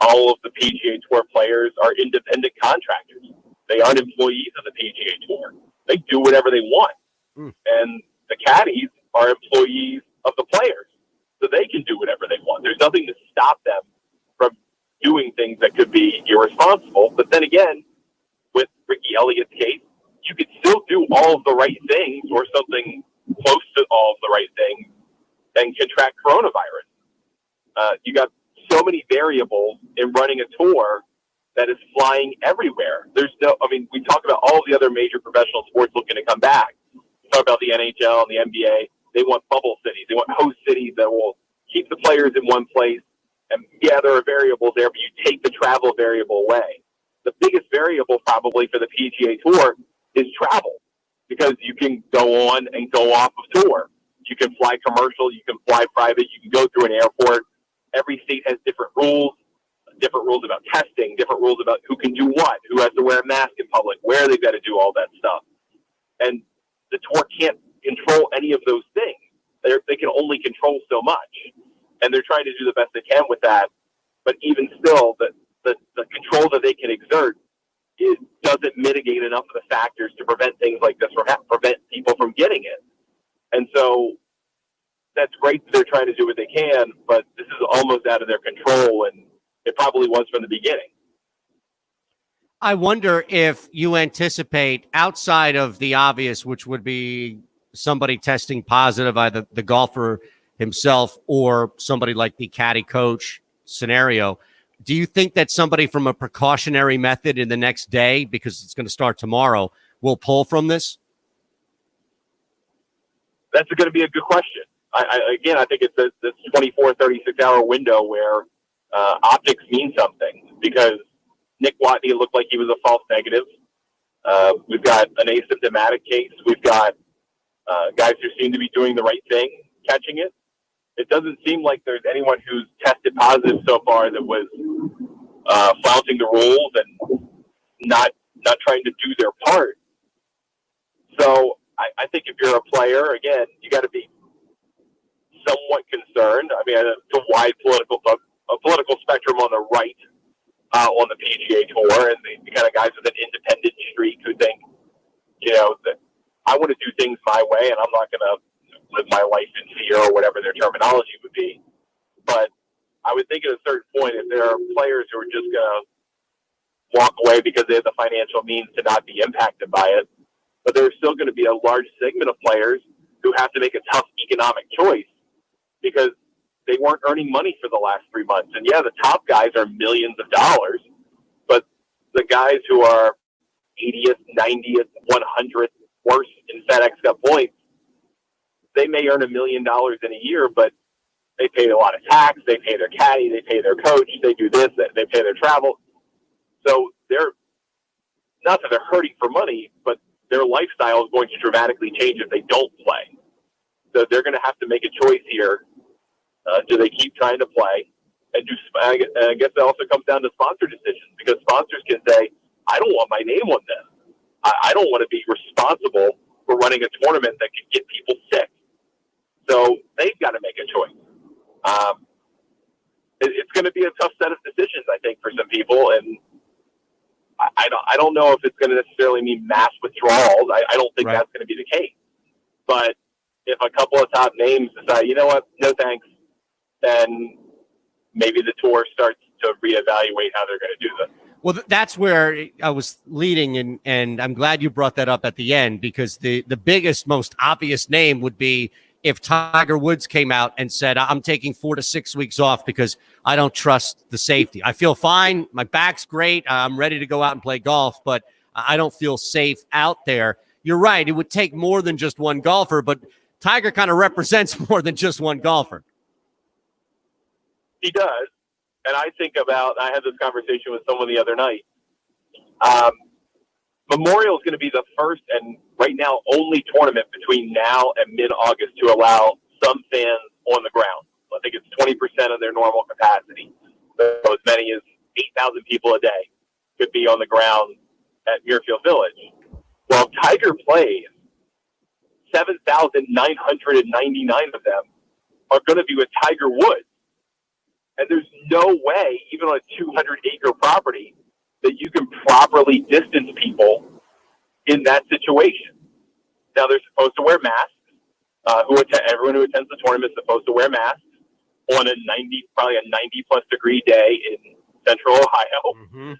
all of the PGA Tour players are independent contractors. They aren't employees of the PGA Tour. They do whatever they want. And the caddies are employees of the players, so they can do whatever they want. There's nothing to stop them from doing things that could be irresponsible. But then again, with Ricky Elliott's case, you could still do all of the right things, or something close to all of the right things, and contract coronavirus. You got so many variables in running a tour that is flying everywhere. We talk about all the other major professional sports looking to come back. We talk about the NHL and the NBA. They want bubble cities. They want host cities that will keep the players in one place. And yeah, there are variables there, but you take the travel variable away. The biggest variable probably for the PGA Tour is travel, because you can go on and go off of tour. You can fly commercial, you can fly private, you can go through an airport. Every state has different rules about testing, different rules about who can do what, who has to wear a mask in public, where they've got to do all that stuff. And the tour can't control any of those things. They can only control so much. And they're trying to do the best they can with that. But even still, the control that they can exert doesn't mitigate enough of the factors to prevent things like this, or prevent people from getting it. And so that's great that they're trying to do what they can, but this is almost out of their control, and it probably was from the beginning. I wonder if you anticipate, outside of the obvious, which would be somebody testing positive, either the golfer himself or somebody like the caddy coach scenario, Do you think that somebody from a precautionary method in the next day, because it's going to start tomorrow, will pull from this? That's going to be a good question. I think it's this 24, 36-hour window where optics mean something, because Nick Watney looked like he was a false negative. We've got an asymptomatic case. We've got guys who seem to be doing the right thing, catching it. It doesn't seem like there's anyone who's tested positive so far that was flouting the rules and not trying to do their part. So I think if you're a player, again, you got to be somewhat concerned. I mean, it's a wide political spectrum on the right on the PGA Tour, and the kind of guys with an independent streak who think, that I want to do things my way, and I'm not going to live my life in fear, or whatever their terminology would be. But I would think at a certain point, if there are players who are just going to walk away because they have the financial means to not be impacted by it, but there's still going to be a large segment of players who have to make a tough economic choice because they weren't earning money for the last 3 months. And yeah, the top guys are millions of dollars, but the guys who are 80th, 90th, 100th worst in FedEx Cup points, they may earn $1 million in a year, but they pay a lot of tax, they pay their caddy, they pay their coach, they do this, they pay their travel. So they're, not that they're hurting for money, but their lifestyle is going to dramatically change if they don't play. So they're going to have to make a choice here. Do they keep trying to play? And I guess it also comes down to sponsor decisions, because sponsors can say, I don't want my name on this. I don't want to be responsible for running a tournament that could get people sick. So they've got to make a choice. It's going to be a tough set of decisions, I think, for some people. And I don't know if it's going to necessarily mean mass withdrawals. I don't think that's going to be the case. But if a couple of top names decide, you know what, no thanks, then maybe the tour starts to reevaluate how they're going to do this. Well, that's where I was leading, and I'm glad you brought that up at the end, because the biggest, most obvious name would be if Tiger Woods came out and said, I'm taking 4 to 6 weeks off because I don't trust the safety. I feel fine. My back's great. I'm ready to go out and play golf, but I don't feel safe out there. You're right. It would take more than just one golfer, but Tiger kind of represents more than just one golfer. He does. And I think about, I had this conversation with someone the other night. Memorial is going to be the first and right now only tournament between now and mid-August to allow some fans on the ground. I think it's 20% of their normal capacity. So as many as 8,000 people a day could be on the ground at Muirfield Village. Well, Tiger plays, 7,999 of them are going to be with Tiger Woods. And there's no way, even on a 200-acre property, that you can properly distance people in that situation. Now, they're supposed to wear masks. Everyone who attends the tournament is supposed to wear masks on probably a 90-plus degree day in central Ohio. Mm-hmm.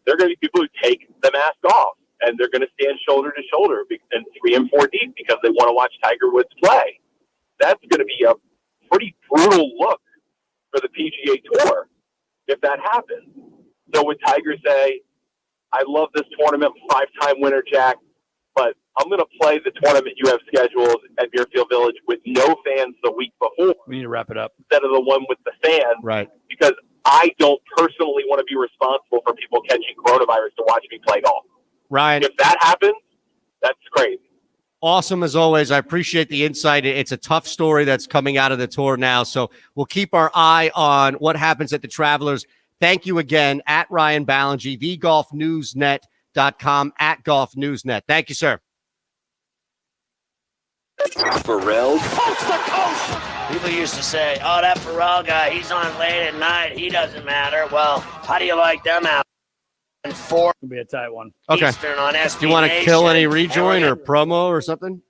There are going to be people who take the mask off, and they're going to stand shoulder to shoulder and 3 and 4 deep because they want to watch Tiger Woods play. That's going to be a pretty brutal look for the PGA Tour if that happens. So would Tiger say, I love this tournament, 5-time winner, Jack, but I'm going to play the tournament you have scheduled at Muirfield Village with no fans the week before. We need to wrap it up. Instead of the one with the fans. Right. Because I don't personally want to be responsible for people catching coronavirus to watch me play golf. Ryan, if that happens, that's crazy. Awesome as always. I appreciate the insight. It's a tough story that's coming out of the tour now, so we'll keep our eye on what happens at the Travelers. Thank you again at Ryan Ballengee, thegolfnewsnet.com, at Golf Newsnet. Thank you, sir. Pharrell. Coast to coast. People used to say, oh, that Pharrell guy, he's on late at night. He doesn't matter. Well, how do you like them out? And 4 It'll be a tight one. Okay. Eastern on SB Do you want to Nation. kill any rejoin or promo or something?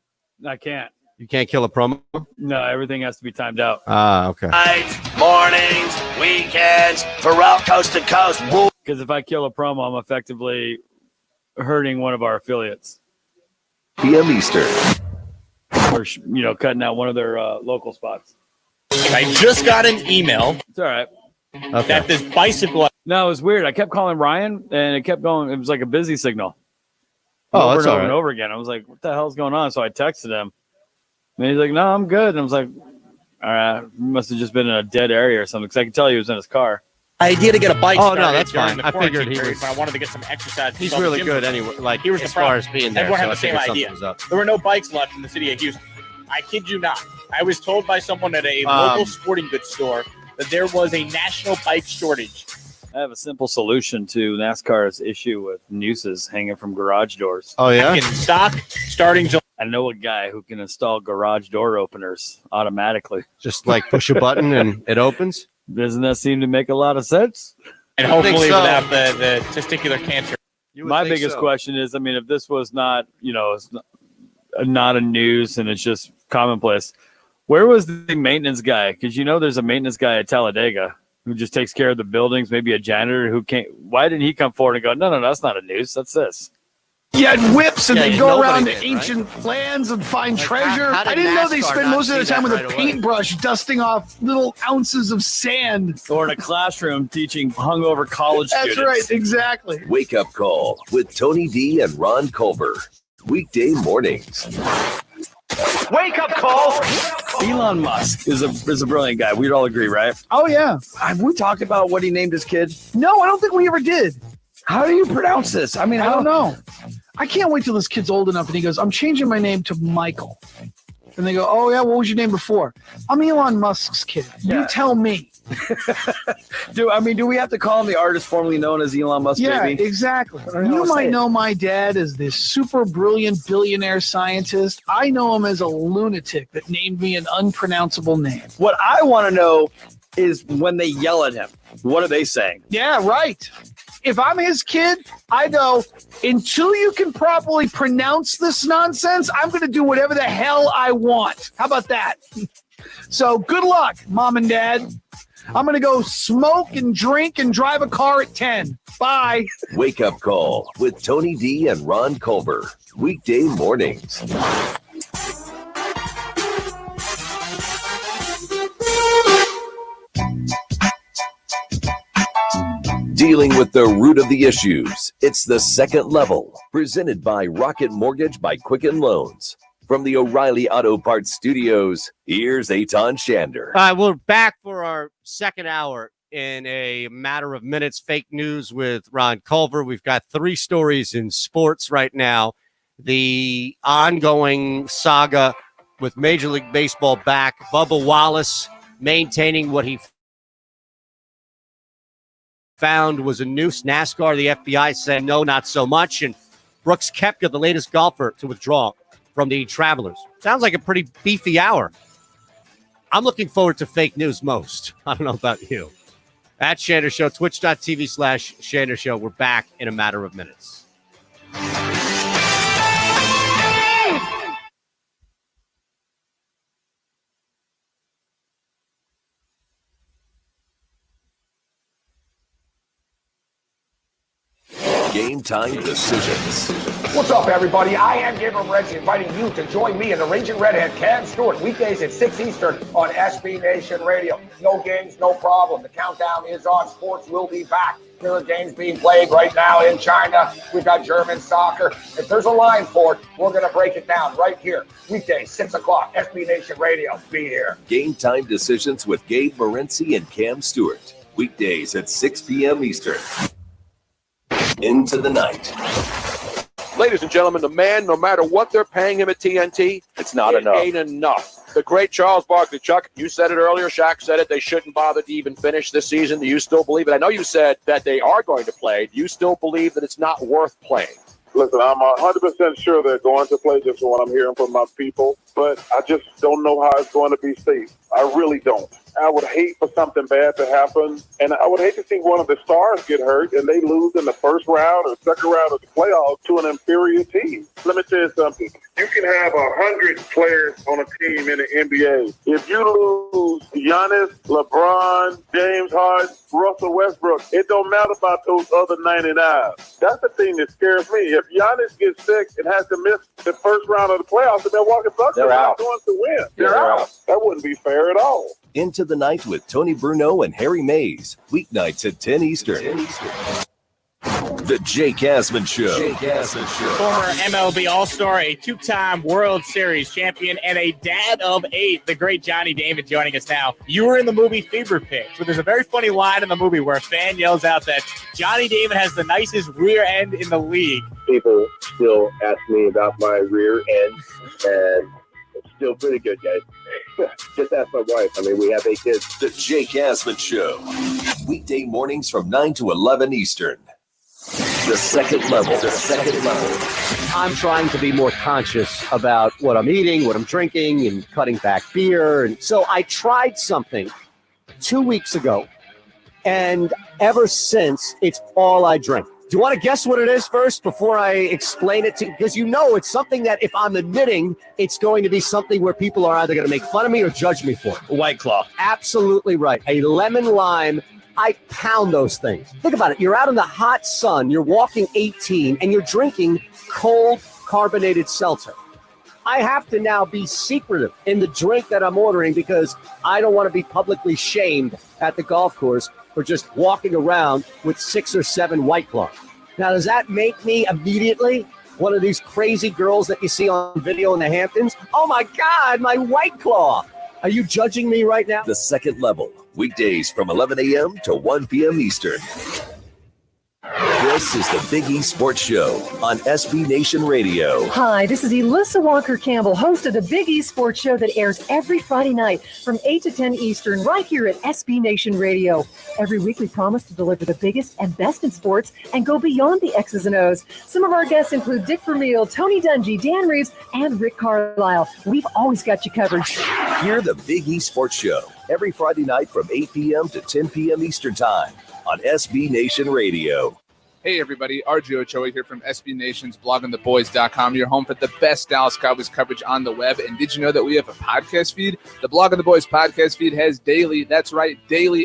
I can't. You can't kill a promo? No, everything has to be timed out. Ah, okay. Nights, mornings, weekends, Pharrell coast to coast. Because if I kill a promo, I'm effectively hurting one of our affiliates. PM Eastern. Or, cutting out one of their local spots. I just got an email. It's all right. that this bicycle. No, it was weird. I kept calling Ryan, and it kept going. It was like a busy signal. Oh, over that's and all over right. and over again. I was like, "What the hell's going on?" So I texted him, and he's like, "No, I'm good." And I was like, "All right, must have just been in a dead area or something," because I could tell he was in his car. Idea to get a bike. Oh, no, started that's during fine. the I figured quarantine he period, was- but I wanted to get some exercise. He's All the really gyms good were- anyway. Like, Here's as the problem. far as being there. Everyone so had I the same figured something idea. was up. There were no bikes left in the city of Houston. I kid you not. I was told by someone at a Um, local sporting goods store that there was a national bike shortage. I have a simple solution to NASCAR's issue with nooses hanging from garage doors. Oh, yeah? In stock starting July. I know a guy who can install garage door openers automatically. Just like push a button and it opens? Doesn't that seem to make a lot of sense? And I think hopefully so. without the testicular cancer. My biggest question is, I mean, if this was not, it's not a news and it's just commonplace, where was the maintenance guy? Because there's a maintenance guy at Talladega who just takes care of the buildings, maybe a janitor who can't. Why didn't he come forward and go, no, that's not a news. That's this. You had whips and Yeah, they go nobody around did, ancient lands and find Like, treasure. how did I didn't know they NASCAR spend not most of their see time that with a right away? paintbrush dusting off little ounces of sand. Or in a classroom teaching hungover college That's students. right, exactly. Wake Up Call with Tony D and Ron Culver. Weekday mornings. Wake up call. Elon Musk is a brilliant guy. We'd all agree, right? Oh, yeah. Have we talked about what he named his kid? No, I don't think we ever did. How do you pronounce this? I mean, I don't know. I can't wait till this kid's old enough and he goes, I'm changing my name to Michael. And they go, oh, yeah, what was your name before? I'm Elon Musk's kid. You Yeah. tell me. Do we have to call him the artist formerly known as Elon Musk? Yeah, Baby? exactly. I don't know You how to say might it. know my dad as this super brilliant billionaire scientist. I know him as a lunatic that named me an unpronounceable name. What I want to know is when they yell at him, what are they saying? Yeah, right. If I'm his kid, I go, until you can properly pronounce this nonsense, I'm going to do whatever the hell I want. How about that? So good luck, Mom and Dad. I'm going to go smoke and drink and drive a car at 10. Bye. Wake Up Call with Tony D and Ron Culver. Weekday mornings. Dealing with the root of the issues. It's the second level. Presented by Rocket Mortgage by Quicken Loans. From the O'Reilly Auto Parts Studios, here's Eitan Shander. All right, we're back for our second hour in a matter of minutes. Fake news with Ron Culver. We've got 3 stories in sports right now. The ongoing saga with Major League Baseball back. Bubba Wallace maintaining what he found was a noose. NASCAR, the FBI said no, not so much. And Brooks Koepka, the latest golfer to withdraw from the Travelers. Sounds like a pretty beefy hour. I'm looking forward to fake news most. I don't know about you. At Shander Show, twitch.tv/Shander Show. We're back in a matter of minutes. Game time decisions. What's up, everybody? I am Gabriel Morency, inviting you to join me and the Raging Redhead, Cam Stewart, weekdays at 6 Eastern on SB Nation Radio. No games, no problem. The countdown is on. Sports will be back. There are games being played right now in China. We've got German soccer. If there's a line for it, we're going to break it down right here. Weekdays, 6 o'clock, SB Nation Radio. Be here. Game time decisions with Gabe Morency and Cam Stewart. Weekdays at 6 p.m. Eastern. Into the night. Ladies and gentlemen, the man, no matter what they're paying him at TNT, It's not it enough. ain't enough. The great Charles Barkley. Chuck, you said it earlier. Shaq said it. They shouldn't bother to even finish this season. Do you still believe it? I know you said that they are going to play. Do you still believe that it's not worth playing? Listen, I'm 100% sure they're going to play, just from what I'm hearing from my people, but I just don't know how it's going to be safe. I really don't. I would hate for something bad to happen, and I would hate to see one of the stars get hurt and they lose in the first round or second round of the playoffs to an inferior team. Let me tell you something. You can have 100 players on a team in the NBA. If you lose Giannis, LeBron, James Harden, Russell Westbrook, it don't matter about those other 99. That's the thing that scares me. If Giannis gets sick and has to miss the first round of the playoffs, the Milwaukee Bucks They're not going to win. They're out. That wouldn't be fair at all. Into the Night with Tony Bruno and Harry Mays. Weeknights at 10 Eastern. The Jake Asman Show. Former MLB All-Star, a two-time World Series champion, and a dad of 8, the great Johnny Damon joining us now. You were in the movie Fever Pitch, but there's a very funny line in the movie where a fan yells out that Johnny Damon has the nicest rear end in the league. People still ask me about my rear end, and it's still pretty good, guys. Just ask my wife. I mean, we have 8 kids. The Jake Asman Show. Weekday mornings from 9 to 11 Eastern. The second level. I'm trying to be more conscious about what I'm eating, what I'm drinking, and cutting back beer. And so I tried something 2 weeks ago, and ever since, it's all I drink. Do you want to guess what it is first before I explain it to you? Because you know it's something that if I'm admitting, it's going to be something where people are either going to make fun of me or judge me for. White Claw. Absolutely right. A lemon lime. I pound those things. Think about it. You're out in the hot sun, you're walking 18, and you're drinking cold carbonated seltzer. I have to now be secretive in the drink that I'm ordering because I don't want to be publicly shamed at the golf course for just walking around with 6 or 7 White Claw. Now, does that make me immediately one of these crazy girls that you see on video in the Hamptons? Oh my God, my White Claw. Are you judging me right now? The second level. Weekdays from 11 a.m. to 1 p.m. Eastern. This is the Big E Sports Show on SB Nation Radio. Hi, this is Elissa Walker Campbell, host of the Big E Sports Show that airs every Friday night from 8 to 10 Eastern right here at SB Nation Radio. Every week we promise to deliver the biggest and best in sports and go beyond the X's and O's. Some of our guests include Dick Vermeil, Tony Dungy, Dan Reeves, and Rick Carlisle. We've always got you covered. Hear the Big E Sports Show every Friday night from 8 p.m. to 10 p.m. Eastern Time on SB Nation Radio. Hey everybody, RJ Ochoa here from SB Nation's bloggingtheboys.com, your home for the best Dallas Cowboys coverage on the web. And did you know that we have a podcast feed? The Blogging the Boys podcast feed has daily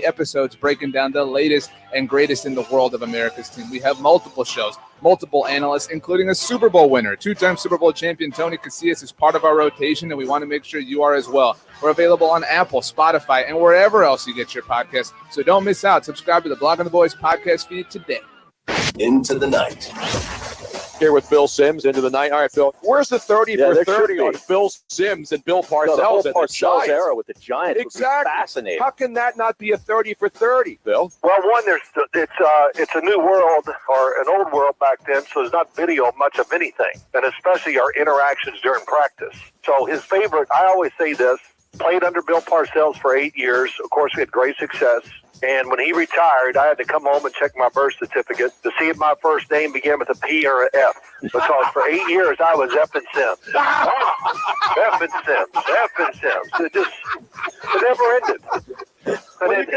episodes breaking down the latest and greatest in the world of America's team. We have multiple shows, multiple analysts, including a Super Bowl winner. 2-time Super Bowl champion Tony Casillas is part of our rotation, and we want to make sure you are as well. We're available on Apple, Spotify, and wherever else you get your podcasts. So don't miss out. Subscribe to the Blogging the Boys podcast feed today. Into the Night. Here with Bill Sims, Into the Night. All right, Bill, where's the 30 for 30 on Bill Sims and Bill Parcells? The whole at Parcells the era with the Giants exactly. would be fascinating. How can that not be a 30 for 30, Bill? Well, one, it's a new world or an old world back then, so there's not video much of anything, and especially our interactions during practice. So his favorite, I always say this, played under Bill Parcells for 8 years. Of course, we had great success. And when he retired, I had to come home and check my birth certificate to see if my first name began with a P or an F. Because for 8 years, I was F and Sims. F and Sims. It never ended.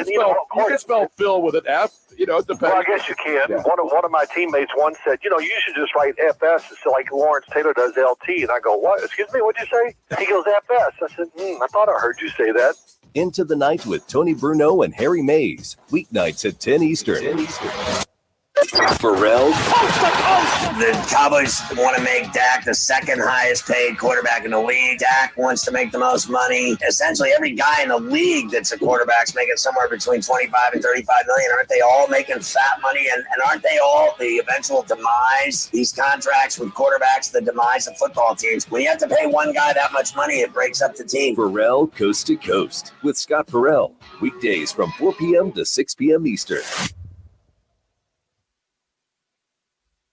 You can spell Phil with an F. You know, well, I guess you can. Yeah. One of my teammates once said, you should just write FS, so like Lawrence Taylor does LT. And I go, what? Excuse me, what'd you say? He goes, FS. I said, I thought I heard you say that. Into the Night with Tony Bruno and Harry Mays. Weeknights at 10 Eastern. Pharrell. The Cowboys want to make Dak the second highest paid quarterback in the league. Dak wants to make the most money. Essentially, every guy in the league that's a quarterback's making somewhere between 25 and 35 million. Aren't they all making fat money? And aren't they all the eventual demise? These contracts with quarterbacks, the demise of football teams. When you have to pay one guy that much money, it breaks up the team. Pharrell Coast to Coast with Scott Pharrell. Weekdays from 4 p.m. to 6 p.m. Eastern.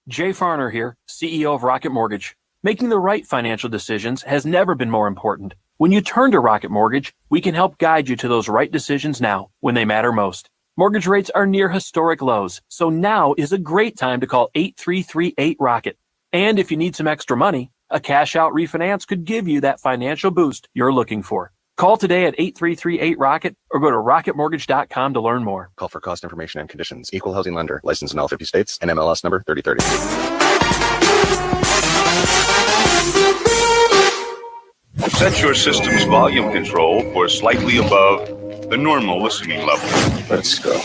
Jay Farner here, CEO of Rocket Mortgage. Making the right financial decisions has never been more important. When you turn to Rocket Mortgage, we can help guide you to those right decisions now, when they matter most. Mortgage rates are near historic lows, so now is a great time to call 8338-ROCKET. And if you need some extra money, a cash-out refinance could give you that financial boost you're looking for. Call today at 8338-ROCKET or go to rocketmortgage.com to learn more. Call for cost information and conditions. Equal housing lender. Licensed in all 50 states. NMLS number 3030. Set your system's volume control for slightly above the normal listening level. Let's go.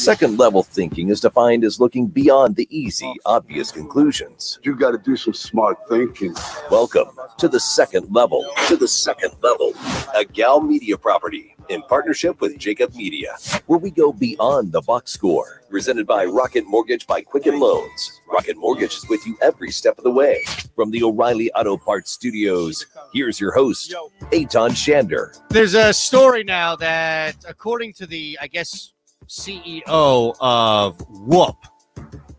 Second level thinking is defined as looking beyond the easy, obvious conclusions. You got to do some smart thinking. Welcome to the second level. To the second level. A Gal Media property in partnership with Jacob Media, where we go beyond the box score. Presented by Rocket Mortgage by Quicken Loans. Rocket Mortgage is with you every step of the way. From the O'Reilly Auto Parts Studios, here's your host, Eitan Shander. There's a story now that, according to the, I guess, CEO of Whoop,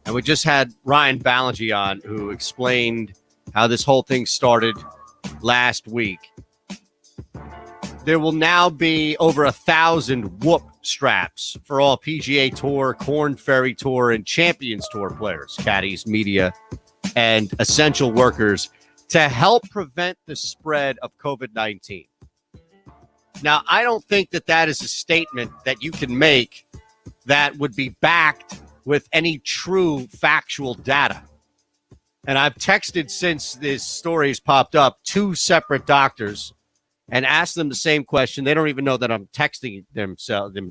and we just had Ryan Ballengee on, who explained how this whole thing started last week. There will now be over 1,000 Whoop straps for all PGA Tour, Korn Ferry Tour, and Champions Tour players, caddies, media, and essential workers to help prevent the spread of COVID-19. Now, I don't think that that is a statement that you can make that would be backed with any true factual data. And I've texted since this story has popped up 2 separate doctors and asked them the same question. They don't even know that I'm texting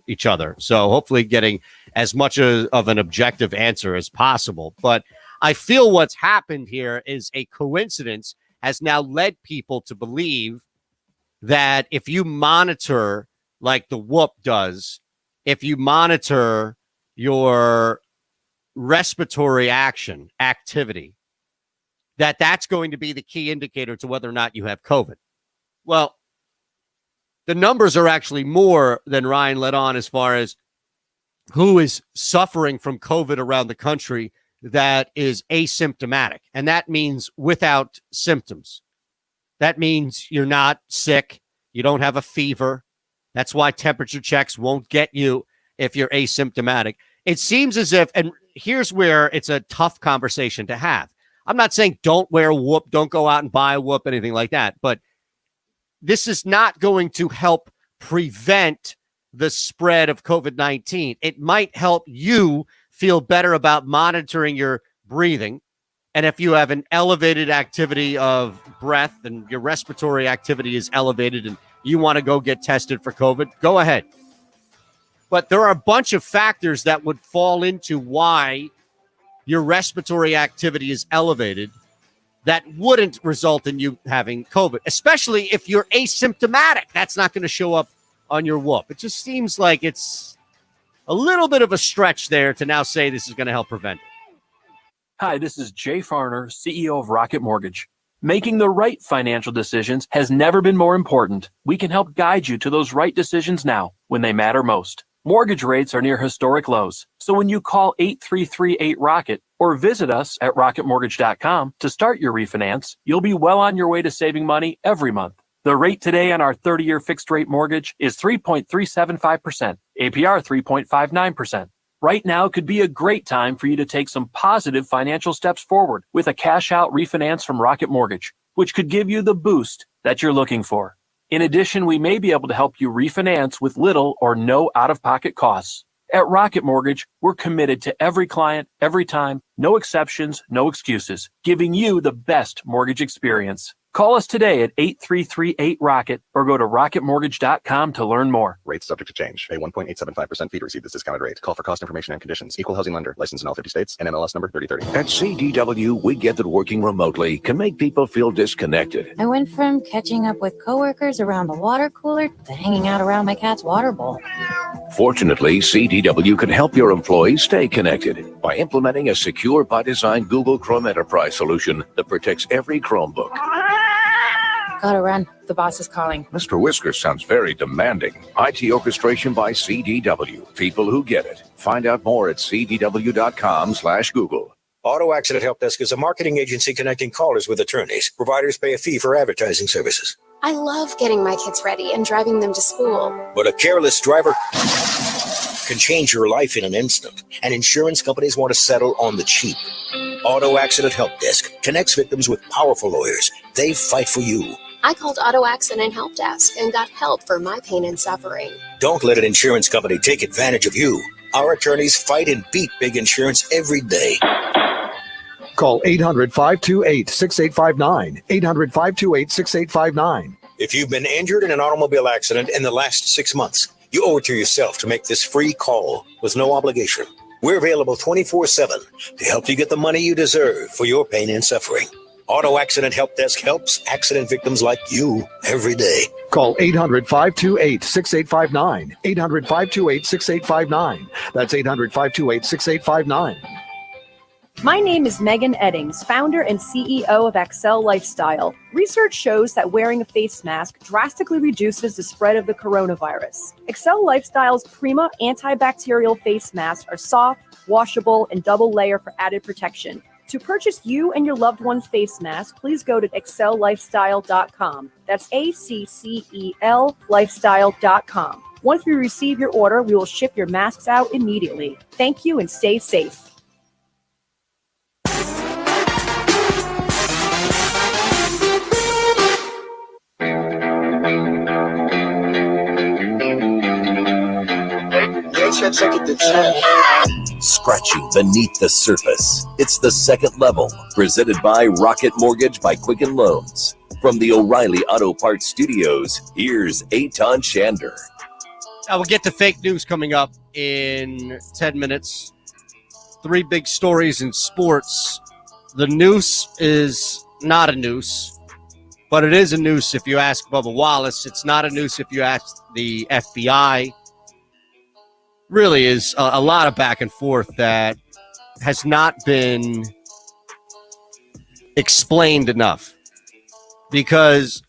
each other. So hopefully getting as much of an objective answer as possible. But I feel what's happened here is a coincidence has now led people to believe that if you monitor like the Whoop does, if you monitor your respiratory activity, that's going to be the key indicator to whether or not you have COVID. Well, the numbers are actually more than Ryan let on as far as who is suffering from COVID around the country that is asymptomatic. And that means without symptoms. That means you're not sick. You don't have a fever. That's why temperature checks won't get you if you're asymptomatic. It seems as if, and here's where it's a tough conversation to have. I'm not saying don't wear a Whoop, don't go out and buy a Whoop, anything like that. But this is not going to help prevent the spread of COVID-19. It might help you feel better about monitoring your breathing. And if you have an elevated activity of breath and your respiratory activity is elevated and you want to go get tested for COVID, go ahead. But there are a bunch of factors that would fall into why your respiratory activity is elevated that wouldn't result in you having COVID, especially if you're asymptomatic. That's not going to show up on your Whoop. It just seems like it's a little bit of a stretch there to now say this is going to help prevent it. Hi, this is Jay Farner, CEO of Rocket Mortgage. Making the right financial decisions has never been more important. We can help guide you to those right decisions now when they matter most. Mortgage rates are near historic lows. So when you call 8338-ROCKET or visit us at rocketmortgage.com to start your refinance, you'll be well on your way to saving money every month. The rate today on our 30-year fixed rate mortgage is 3.375%, APR 3.59%. Right now could be a great time for you to take some positive financial steps forward with a cash out refinance from Rocket Mortgage, which could give you the boost that you're looking for. In addition, we may be able to help you refinance with little or no out-of-pocket costs. At Rocket Mortgage, we're committed to every client, every time, no exceptions, no excuses, giving you the best mortgage experience. Call us today at 8338-ROCKET or go to rocketmortgage.com to learn more. Rates subject to change. Pay 1.875% fee to receive this discounted rate. Call for cost information and conditions. Equal housing lender. Licensed in all 50 states. NMLS number 3030. At CDW, we get that working remotely can make people feel disconnected. I went from catching up with coworkers around a water cooler to hanging out around my cat's water bowl. Fortunately, CDW can help your employees stay connected by implementing a secure by design Google Chrome Enterprise solution that protects every Chromebook. Gotta run. The boss is calling. Mr. Whiskers sounds very demanding. IT orchestration by CDW. People who get it. Find out more at cdw.com/Google. Auto Accident Help Desk is a marketing agency connecting callers with attorneys. Providers pay a fee for advertising services. I love getting my kids ready and driving them to school. But a careless driver can change your life in an instant, and insurance companies want to settle on the cheap. Auto Accident Help Desk connects victims with powerful lawyers. They fight for you. I called Auto Accident Help Desk and got help for my pain and suffering. Don't let an insurance company take advantage of you. Our attorneys fight and beat big insurance every day. Call 800-528-6859. 800-528-6859. If you've been injured in an automobile accident in the last 6 months, You owe it to yourself to make this free call with no obligation. We're available 24/7 to help you get the money you deserve for your pain and suffering. Auto Accident Help Desk helps accident victims like you every day. Call 800-528-6859. 800-528-6859. That's 800-528-6859. My name is Megan Eddings, founder and CEO of Excel Lifestyle. Research shows that wearing a face mask drastically reduces the spread of the coronavirus. Excel Lifestyle's Prima antibacterial face masks are soft, washable, and double layer for added protection. To purchase you and your loved one's face mask, please go to excellifestyle.com. That's ACCEL lifestyle.com. Once we receive your order, we will ship your masks out immediately. Thank you and stay safe. Scratching beneath the surface. It's the second level, presented by Rocket Mortgage by Quicken Loans. From the O'Reilly Auto Parts Studios, here's Eitan Shander. Now we'll get to fake news coming up in 10 minutes. 3 big stories in sports. The noose is not a noose, but it is a noose if you ask Bubba Wallace. It's not a noose if you ask the FBI. Really is a lot of back and forth that has not been explained enough, because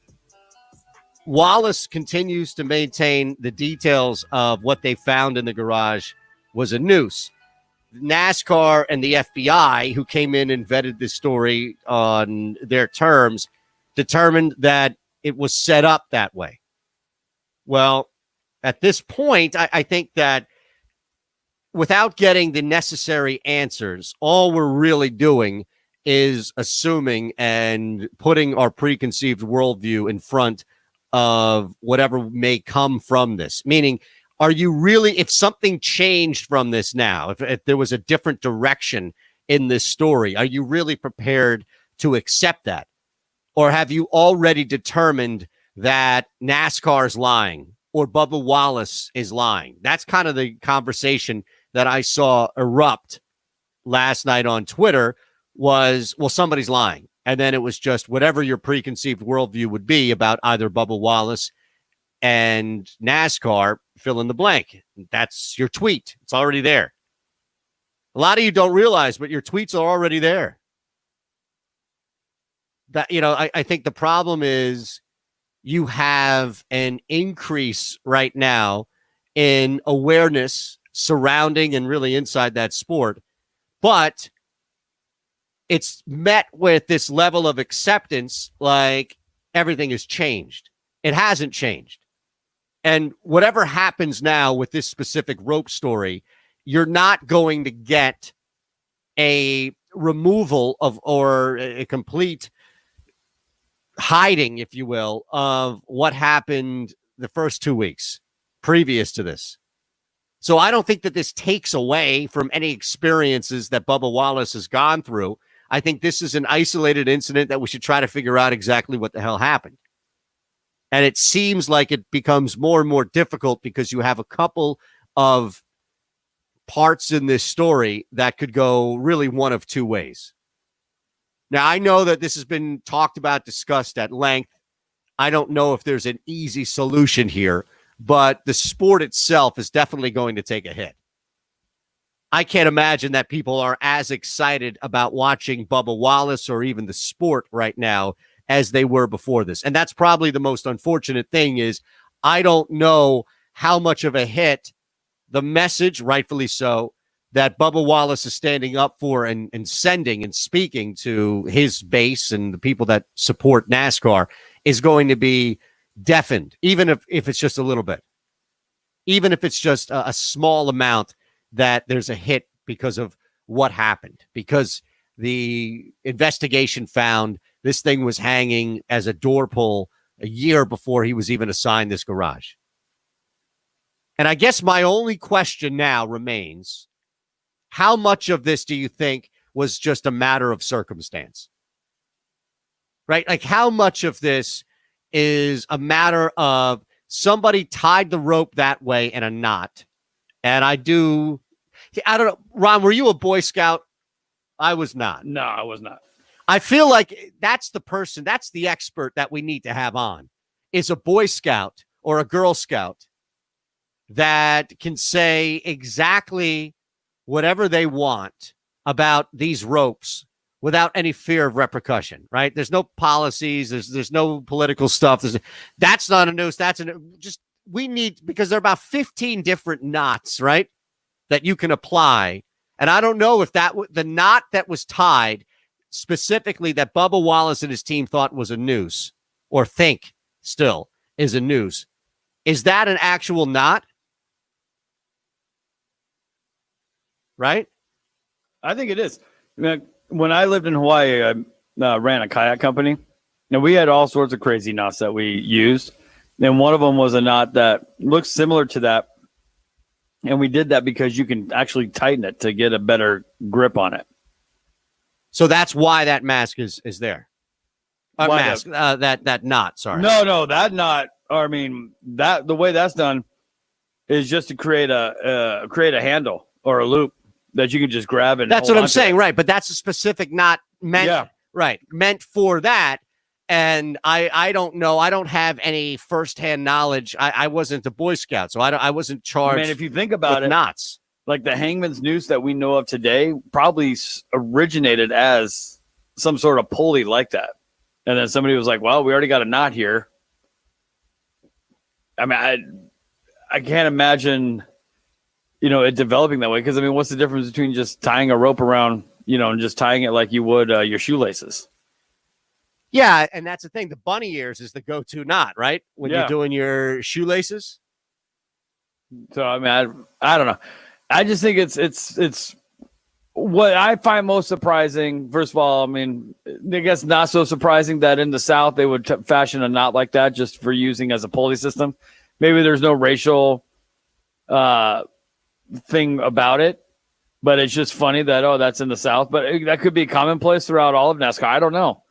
Wallace continues to maintain the details of what they found in the garage was a noose. NASCAR and the FBI, who came in and vetted this story on their terms, determined that it was set up that way. Well, at this point, I think that without getting the necessary answers, all we're really doing is assuming and putting our preconceived worldview in front of whatever may come from this. Meaning, are you really, if something changed from this now, if there was a different direction in this story, are you really prepared to accept that? Or have you already determined that NASCAR is lying or Bubba Wallace is lying? That's kind of the conversation that I saw erupt last night on Twitter was, well, somebody's lying. And then it was just whatever your preconceived worldview would be about either Bubba Wallace and NASCAR, fill in the blank. That's your tweet. It's already there. A lot of you don't realize, but your tweets are already there. That, I think the problem is you have an increase right now in awareness surrounding and really inside that sport, but it's met with this level of acceptance like everything has changed. It hasn't changed. And whatever happens now with this specific rope story, you're not going to get a removal of, or a complete hiding, if you will, of what happened the first 2 weeks previous to this. So I don't think that this takes away from any experiences that Bubba Wallace has gone through. I think this is an isolated incident that we should try to figure out exactly what the hell happened. And it seems like it becomes more and more difficult because you have a couple of parts in this story that could go really one of two ways. Now, I know that this has been talked about, discussed at length. I don't know if there's an easy solution here, but the sport itself is definitely going to take a hit. I can't imagine that people are as excited about watching Bubba Wallace or even the sport right now as they were before this. And that's probably the most unfortunate thing is I don't know how much of a hit the message, rightfully so, that Bubba Wallace is standing up for and sending and speaking to his base and the people that support NASCAR is going to be deafened, even if it's just a little bit. Even if it's just a small amount that there's a hit because of what happened, because the investigation found this thing was hanging as a door pull a year before he was even assigned this garage. And I guess my only question now remains, how much of this do you think was just a matter of circumstance? Right? Like how much of this is a matter of somebody tied the rope that way in a knot. And I don't know. Ron, were you a Boy Scout? I was not. No, I was not. I feel like that's the expert that we need to have on, is a Boy Scout or a Girl Scout that can say exactly whatever they want about these ropes without any fear of repercussion, right? There's no policies. There's no political stuff. That's not a noose. We need, because there are about 15 different knots, right, that you can apply. And I don't know if the knot that was tied specifically that Bubba Wallace and his team thought was a noose, or think still is a noose. Is that an actual knot? Right? I think it is. When I lived in Hawaii, I ran a kayak company. And we had all sorts of crazy knots that we used. And one of them was a knot that looks similar to that. And we did that because you can actually tighten it to get a better grip on it. So that's why that mask is there. Mask, that knot, sorry. No, that knot, the way that's done is just to create a handle or a loop that you can just grab and that's what I'm saying, right? But that's a specific knot meant for that. And I don't know. I don't have any firsthand knowledge. I wasn't a Boy Scout, so I wasn't charged. If you think about it, knots like the hangman's noose that we know of today probably originated as some sort of pulley like that. And then somebody was like, well, we already got a knot here. I can't imagine, it developing that way. Because, what's the difference between just tying a rope around, and just tying it like you would your shoelaces? Yeah, and that's the thing. The bunny ears is the go-to knot, right? When you're doing your shoelaces. So, I don't know. I just think it's what I find most surprising. First of all, I guess not so surprising that in the South they would fashion a knot like that just for using as a pulley system. Maybe there's no racial thing about it, but it's just funny that, that's in the South. But that could be commonplace throughout all of NASCAR. I don't know.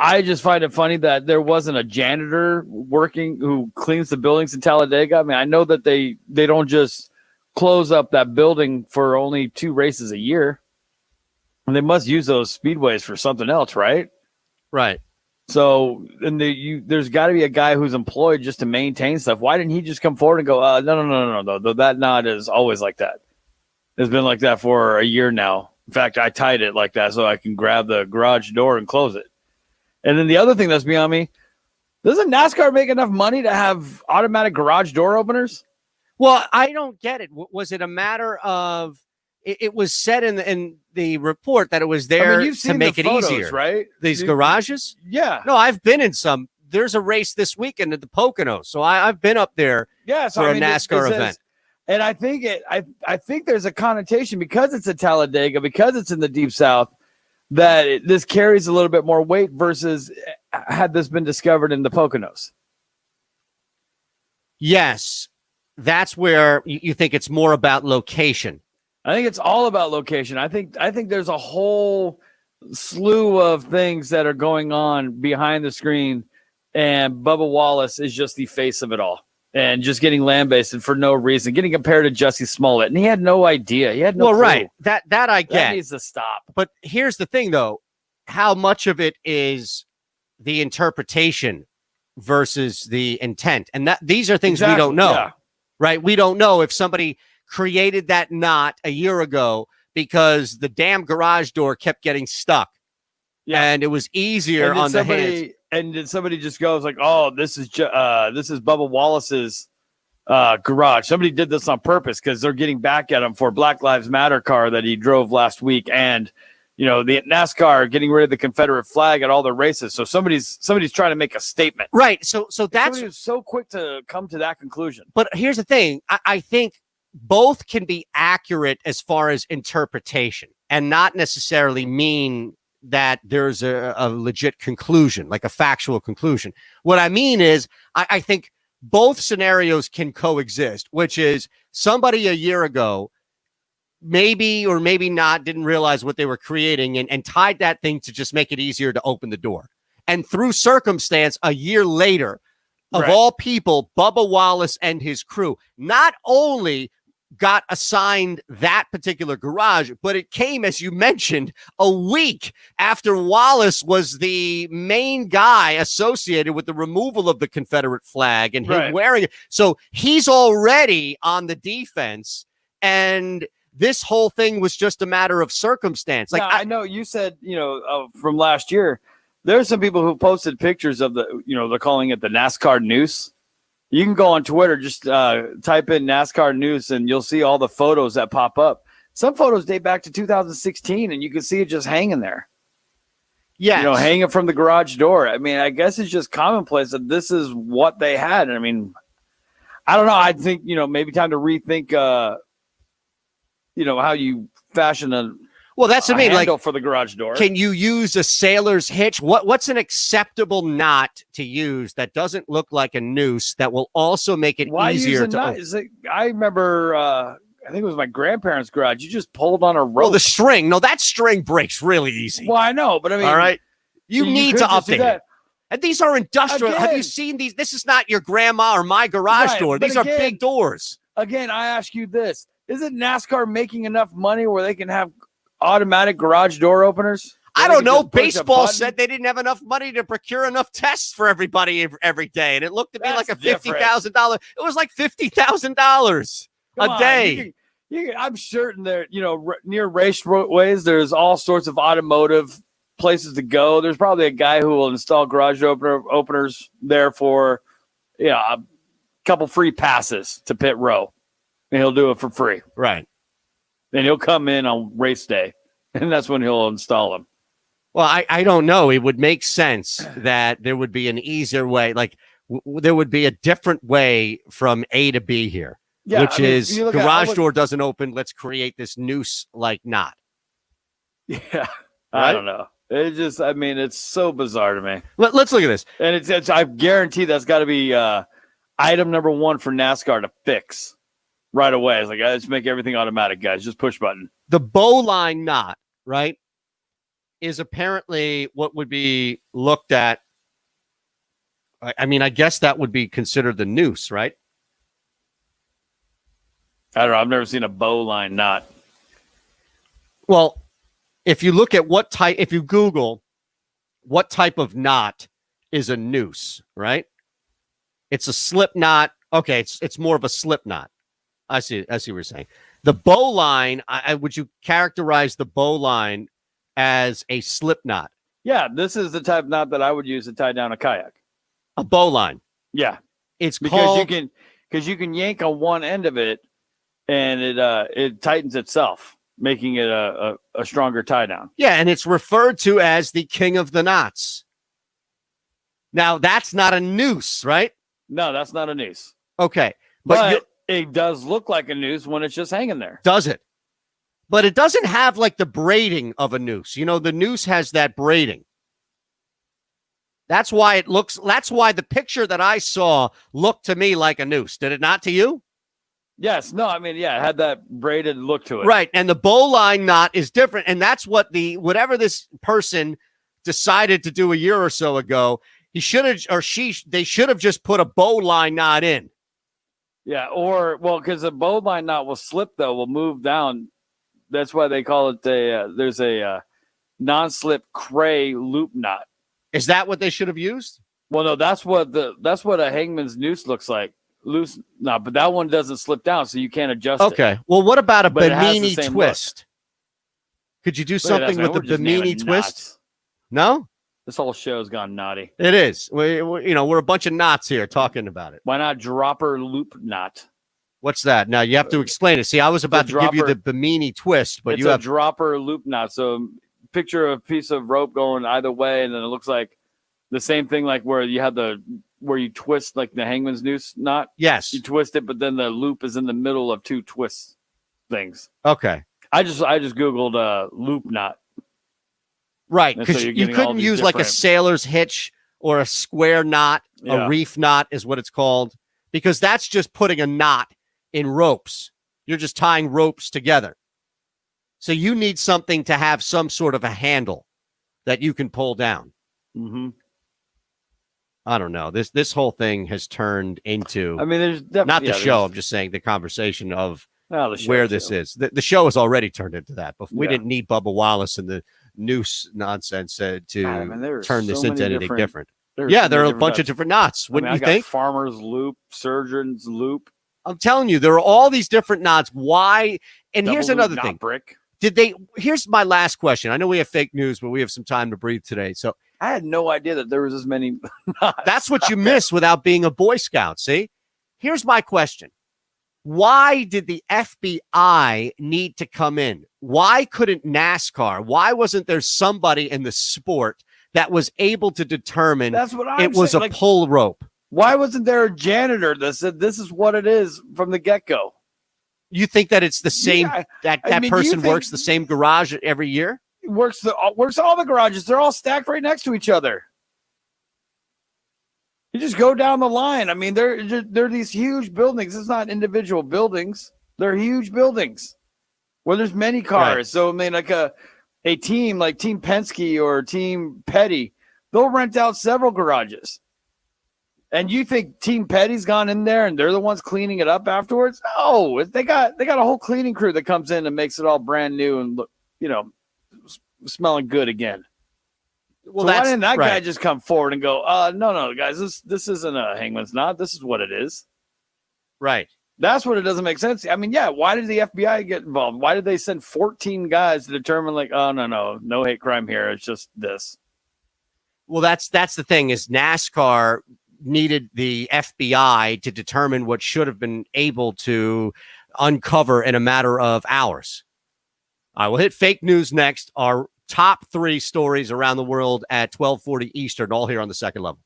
I just find it funny that there wasn't a janitor working who cleans the buildings in Talladega. I know that they don't just close up that building for only 2 races a year. And they must use those speedways for something else, right? Right. So, and there's got to be a guy who's employed just to maintain stuff. Why didn't he just come forward and go, no, that knot is always like that. It's been like that for a year now. In fact, I tied it like that so I can grab the garage door and close it. And then the other thing that's beyond me, doesn't NASCAR make enough money to have automatic garage door openers? Well, I don't get it. Was it a matter of it was said in the report that it was there to make it easier, right? These garages? Yeah. No, I've been in some. There's a race this weekend at the Poconos, so I've been up there for a NASCAR event. And I think I think there's a connotation because it's a Talladega, because it's in the Deep South, that this carries a little bit more weight versus had this been discovered in the Poconos. Yes, that's where you think it's more about location. I think it's all about location. I think there's a whole slew of things that are going on behind the screen, and Bubba Wallace is just the face of it all. And just getting lambasted for no reason, getting compared to Jussie Smollett, and he had no idea. He had no clue. Right. That I get. That needs to stop. But here's the thing, though: how much of it is the interpretation versus the intent, and that these are things we don't know, right? We don't know if somebody created that knot a year ago because the damn garage door kept getting stuck, and it was easier on the hands. And then somebody just goes like, "Oh, this is Bubba Wallace's garage. Somebody did this on purpose because they're getting back at him for Black Lives Matter car that he drove last week, and the NASCAR getting rid of the Confederate flag at all the races. So somebody's trying to make a statement, right? So that's so quick to come to that conclusion. But here's the thing: I think both can be accurate as far as interpretation, and not necessarily mean that there's a legit conclusion, like a factual conclusion. What I mean is, I think both scenarios can coexist, which is somebody a year ago, maybe or maybe not, didn't realize what they were creating and tied that thing to just make it easier to open the door. And through circumstance, a year later, of all people, Bubba Wallace and his crew not only got assigned that particular garage, but it came, as you mentioned, a week after Wallace was the main guy associated with the removal of the Confederate flag and him wearing it. So he's already on the defense, and this whole thing was just a matter of circumstance. Like, now, I know you said, from last year, there's some people who posted pictures of the, they're calling it the NASCAR noose. You can go on Twitter, just type in NASCAR noose, and you'll see all the photos that pop up. Some photos date back to 2016, and you can see it just hanging there. Yeah, hanging from the garage door. I mean, I guess it's just commonplace that this is what they had. I mean, I don't know. I think, maybe time to rethink, how you fashion a that's what I mean. Like, for the garage door. Can you use a sailor's hitch? What's an acceptable knot to use that doesn't look like a noose that will also make it easier to? I remember. I think it was my grandparents' garage. You just pulled on a rope. Well, the string. No, that string breaks really easy. Well, I know, but I mean, all right. You need to update it. And these are industrial. Again, have you seen these? This is not your grandma or my garage door. These are big doors. Again, I ask you this: isn't NASCAR making enough money where they can have automatic garage door openers? I don't know. Baseball said they didn't have enough money to procure enough tests for everybody every day, and it looked to be like a $50,000. It was like $50,000 a day. I'm certain there, near raceways, there's all sorts of automotive places to go. There's probably a guy who will install garage openers there for, a couple free passes to pit row, and he'll do it for free. Right. Then he'll come in on race day, and that's when he'll install them. Well, I don't know. It would make sense that there would be an easier way. Like there would be a different way from A to B here, which is garage door doesn't open. Let's create this noose-like knot. Yeah, right? I don't know. It just, it's so bizarre to me. Let's look at this. And it's I guarantee that's got to be item number one for NASCAR to fix right away. It's like, let's make everything automatic, guys. Just push button. The bowline knot, right, is apparently what would be looked at. I guess that would be considered the noose, right? I don't know. I've never seen a bowline knot. Well, if you look at if you Google what type of knot is a noose, right? It's a slip knot. Okay, it's more of a slip knot. I see what you're saying. The bowline, would you characterize the bowline as a slip knot? Yeah, this is the type of knot that I would use to tie down a kayak. A bowline. Yeah, it's because you can yank on one end of it, and it tightens itself, making it a stronger tie down. Yeah, and it's referred to as the king of the knots. Now that's not a noose, right? No, that's not a noose. Okay, but it does look like a noose when it's just hanging there. Does it? But it doesn't have like the braiding of a noose. The noose has that braiding. That's why the picture that I saw looked to me like a noose. Did it not to you? Yes. No, it had that braided look to it. Right. And the bowline knot is different. And that's what whatever this person decided to do a year or so ago, they should have just put a bowline knot in. Yeah. Because the bowline knot will slip, will move down. That's why they call it there's a non-slip cray loop knot. Is that what they should have used? Well, no, that's what a hangman's noose looks like. Loose knot, but that one doesn't slip down, so you can't adjust it. Okay. Well, what about a Bimini twist? Could you do something with the Bimini twist? No? This whole show's gone naughty. It is. We're a bunch of knots here talking about it. Why not dropper loop knot? What's that? Now you have to explain it. See, I was about to give you the Bimini twist, but it's a dropper loop knot. So picture a piece of rope going either way, and then it looks like the same thing, like where you have where you twist like the hangman's noose knot. Yes, you twist it, but then the loop is in the middle of two twist things. Okay, I just googled loop knot. Right, because you couldn't use like a sailor's hitch or a square knot. Yeah. A reef knot is what it's called, because that's just putting a knot in ropes. You're just tying ropes together. So you need something to have some sort of a handle that you can pull down. Mm-hmm. I don't know. This whole thing has turned into. I mean, there's not the show. I'm just saying the conversation of the show where this too. is. The show has already turned into that. But we Yeah. didn't need Bubba Wallace and the noose nonsense to I mean, there are turn this so into many anything different. so Yeah, there are many a bunch of different knots. I Wouldn't mean, you I got think? Farmer's loop, surgeon's loop. I'm telling you, there are all these different knots. Why? And here's double loop another knot thing. brick. Here's my last question. I know we have fake news, but we have some time to breathe today. So I had no idea that there was as many. that's what you miss without being a Boy Scout. See, here's my question. Why did the FBI need to come in? Why couldn't NASCAR? Why wasn't there somebody in the sport that was able to determine That's what I'm it was saying, a like- pull rope? Why wasn't there a janitor that said this is what it is from the get-go? You think that it's the same, Yeah, that I mean, you person think- works the same garage every year? It works all the garages. They're all stacked right next to each other. You just go down the line. I mean, they're these huge buildings. It's not individual buildings. They're huge buildings where there's many cars. Right. So I mean, like a team like Team Penske or Team Petty, they'll rent out several garages. And you think Team Petty's gone in there and they're the ones cleaning it up afterwards? No, they got a whole cleaning crew that comes in and makes it all brand new and look, smelling good again. Well, So why that's didn't that guy right. just come forward and go, no, guys, this isn't a hangman's knot. This is what it is. Right. That's what it doesn't make sense. I mean, yeah, why did the FBI get involved? Why did they send 14 guys to determine like, oh, no hate crime here. It's just this. Well, that's the thing is NASCAR needed the FBI to determine what should have been able to uncover in a matter of hours. I will hit fake news next. Our top 3 stories around the world at 12:40 Eastern, all here on the second level.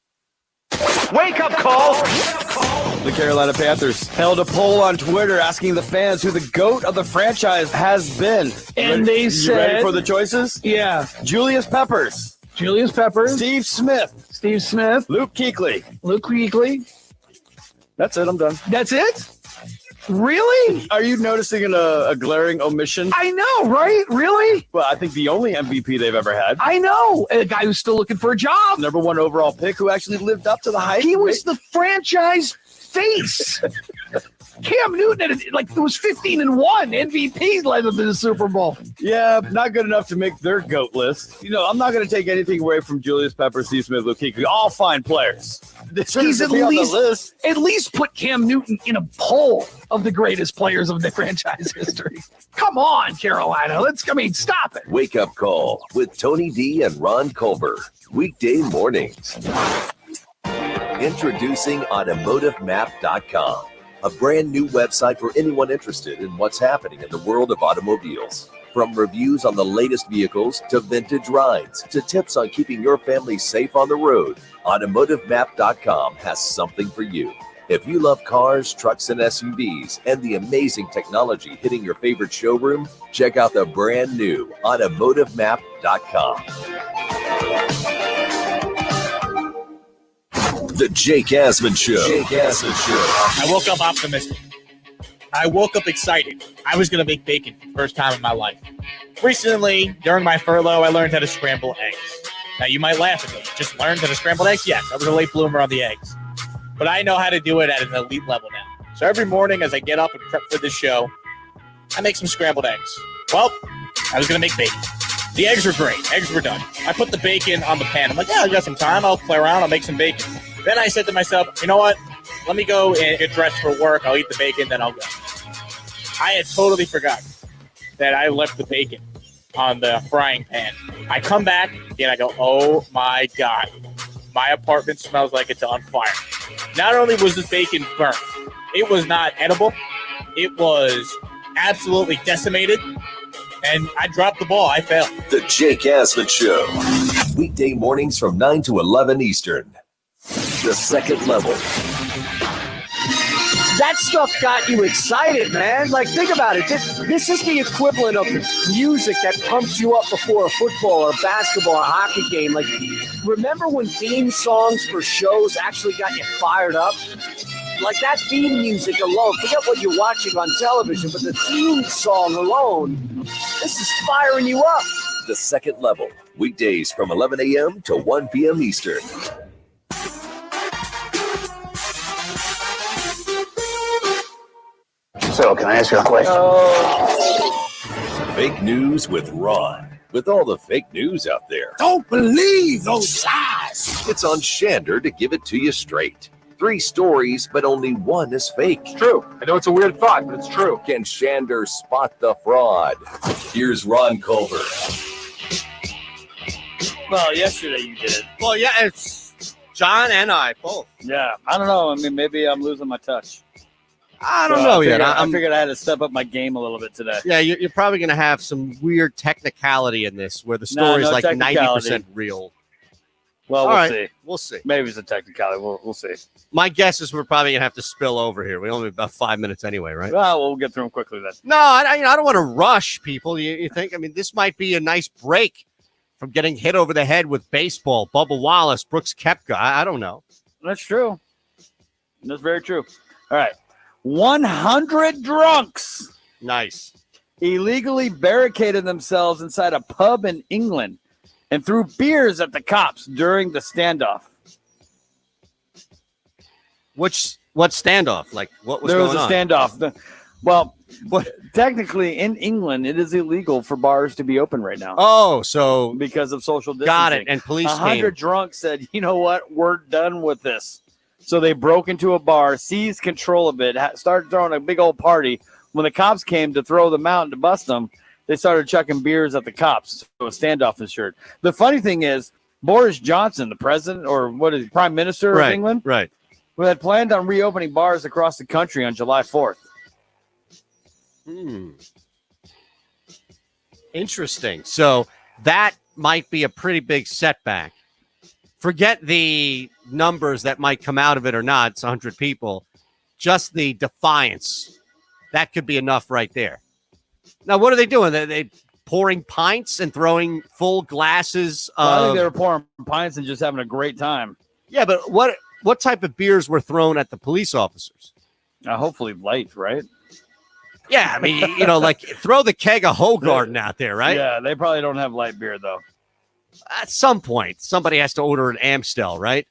Wake up call! The Carolina Panthers held a poll on Twitter asking the fans who the GOAT of the franchise has been. And they You ready said- for the choices? Yeah. Julius Peppers. Julius Peppers. Steve Smith. Steve Smith. Luke Kuechly. Luke Kuechly. That's it. I'm done. That's it? Really? Are you noticing a glaring omission? I know, right? Really? Well, I think the only MVP they've ever had. I know. A guy who's still looking for a job. Number 1 overall pick who actually lived up to the hype. He was the franchise face. Cam Newton was 15-1 MVP led them to the Super Bowl. Yeah, not good enough to make their GOAT list. I'm not going to take anything away from Julius Peppers, Steve Smith, Luke Kuechly. All fine players. He's at least put Cam Newton in a poll of the greatest players of the franchise history. Come on, Carolina. Stop it. Wake Up Call with Tony D and Ron Culver. Weekday mornings. Introducing AutomotiveMap.com, a brand new website for anyone interested in what's happening in the world of automobiles. From reviews on the latest vehicles to vintage rides to tips on keeping your family safe on the road, AutomotiveMap.com has something for you. If you love cars, trucks, and SUVs, and the amazing technology hitting your favorite showroom, check out the brand new AutomotiveMap.com. The Jake Asman Show. Jake Asman Show. I woke up optimistic. I woke up excited. I was going to make bacon for the first time in my life. Recently, during my furlough, I learned how to scramble eggs. Now, you might laugh at me. Just learned how to scramble eggs? Yes, I was a late bloomer on the eggs. But I know how to do it at an elite level now. So every morning as I get up and prep for this show, I make some scrambled eggs. Well, I was going to make bacon. The eggs were great. Eggs were done. I put the bacon on the pan. I'm like, yeah, I got some time. I'll play around. I'll make some bacon. Then I said to myself, you know what? Let me go and get dressed for work. I'll eat the bacon, then I'll go. I had totally forgotten that I left the bacon on the frying pan. I come back and I go, oh my God. My apartment smells like it's on fire. Not only was this bacon burnt, it was not edible. It was absolutely decimated. And I dropped the ball. I failed. The Jake Asman Show. Weekday mornings from 9 to 11 Eastern. The second level. That stuff got you excited, man. Like, think about it. This is the equivalent of music that pumps you up before a football or basketball or hockey game. Like, remember when theme songs for shows actually got you fired up? Like, that theme music alone, forget what you're watching on television, but the theme song alone, this is firing you up. The second level. Weekdays from 11 a.m. to 1 p.m. Eastern. So, can I ask you a question? Fake news with Ron. With all the fake news out there, Don't believe those lies. it's on Shander to give it to you straight. 3 stories, but only one is fake. It's true. I know it's a weird thought, but it's true. Can Shander spot the fraud? Here's Ron Culver. Well, yesterday you did it. Well, yeah, it's John and I both. Yeah, I don't know. I mean, maybe I'm losing my touch. I don't know yet. I figured I had to step up my game a little bit today. Yeah, you're probably going to have some weird technicality in this where the story's no like technicality. 90% real. Well, All we'll right, see. We'll see. Maybe it's a technicality. We'll see. My guess is we're probably going to have to spill over here. We only have about 5 minutes anyway, right? Well, we'll get through them quickly then. No, I don't want to rush people. You think? I mean, this might be a nice break from getting hit over the head with baseball. Bubba Wallace, Brooks Koepka. I don't know. That's true. That's very true. All right. 100 drunks Nice. illegally barricaded themselves inside a pub in England and threw beers at the cops during the standoff. What standoff? Like, what was There going was a on? standoff. Well, technically in England, it is illegal for bars to be open right now. Oh, so because of social distancing. got it. And police 100 came. drunks said, you know what? We're done with this. So they broke into a bar, seized control of it, started throwing a big old party. When the cops came to throw them out and to bust them, they started chucking beers at the cops. So a standoff ensued. The funny thing is, Boris Johnson, the president, or what is he, Prime Minister of England, right, who had planned on reopening bars across the country on July 4th. Interesting. So that might be a pretty big setback. Forget the numbers that might come out of it or not. It's 100 people. Just the defiance. That could be enough right there. Now, what are they doing? They pouring pints and throwing full glasses of... I think they were pouring pints and just having a great time. Yeah, but what type of beers were thrown at the police officers? Hopefully light, right? Yeah, I mean, like throw the keg of Hogarden out there, right? Yeah, they probably don't have light beer, though. At some point, somebody has to order an Amstel, right?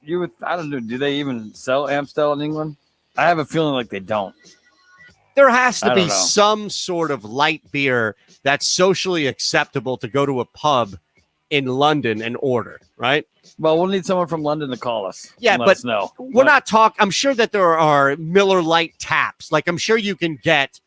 I don't know. Do they even sell Amstel in England? I have a feeling like they don't. There has to I be don't know. some sort of light beer that's socially acceptable to go to a pub in London and order, right? Well, we'll need someone from London to call us. Yeah, and let but us know. we're not talking. I'm sure that there are Miller Lite taps. Like, I'm sure you can get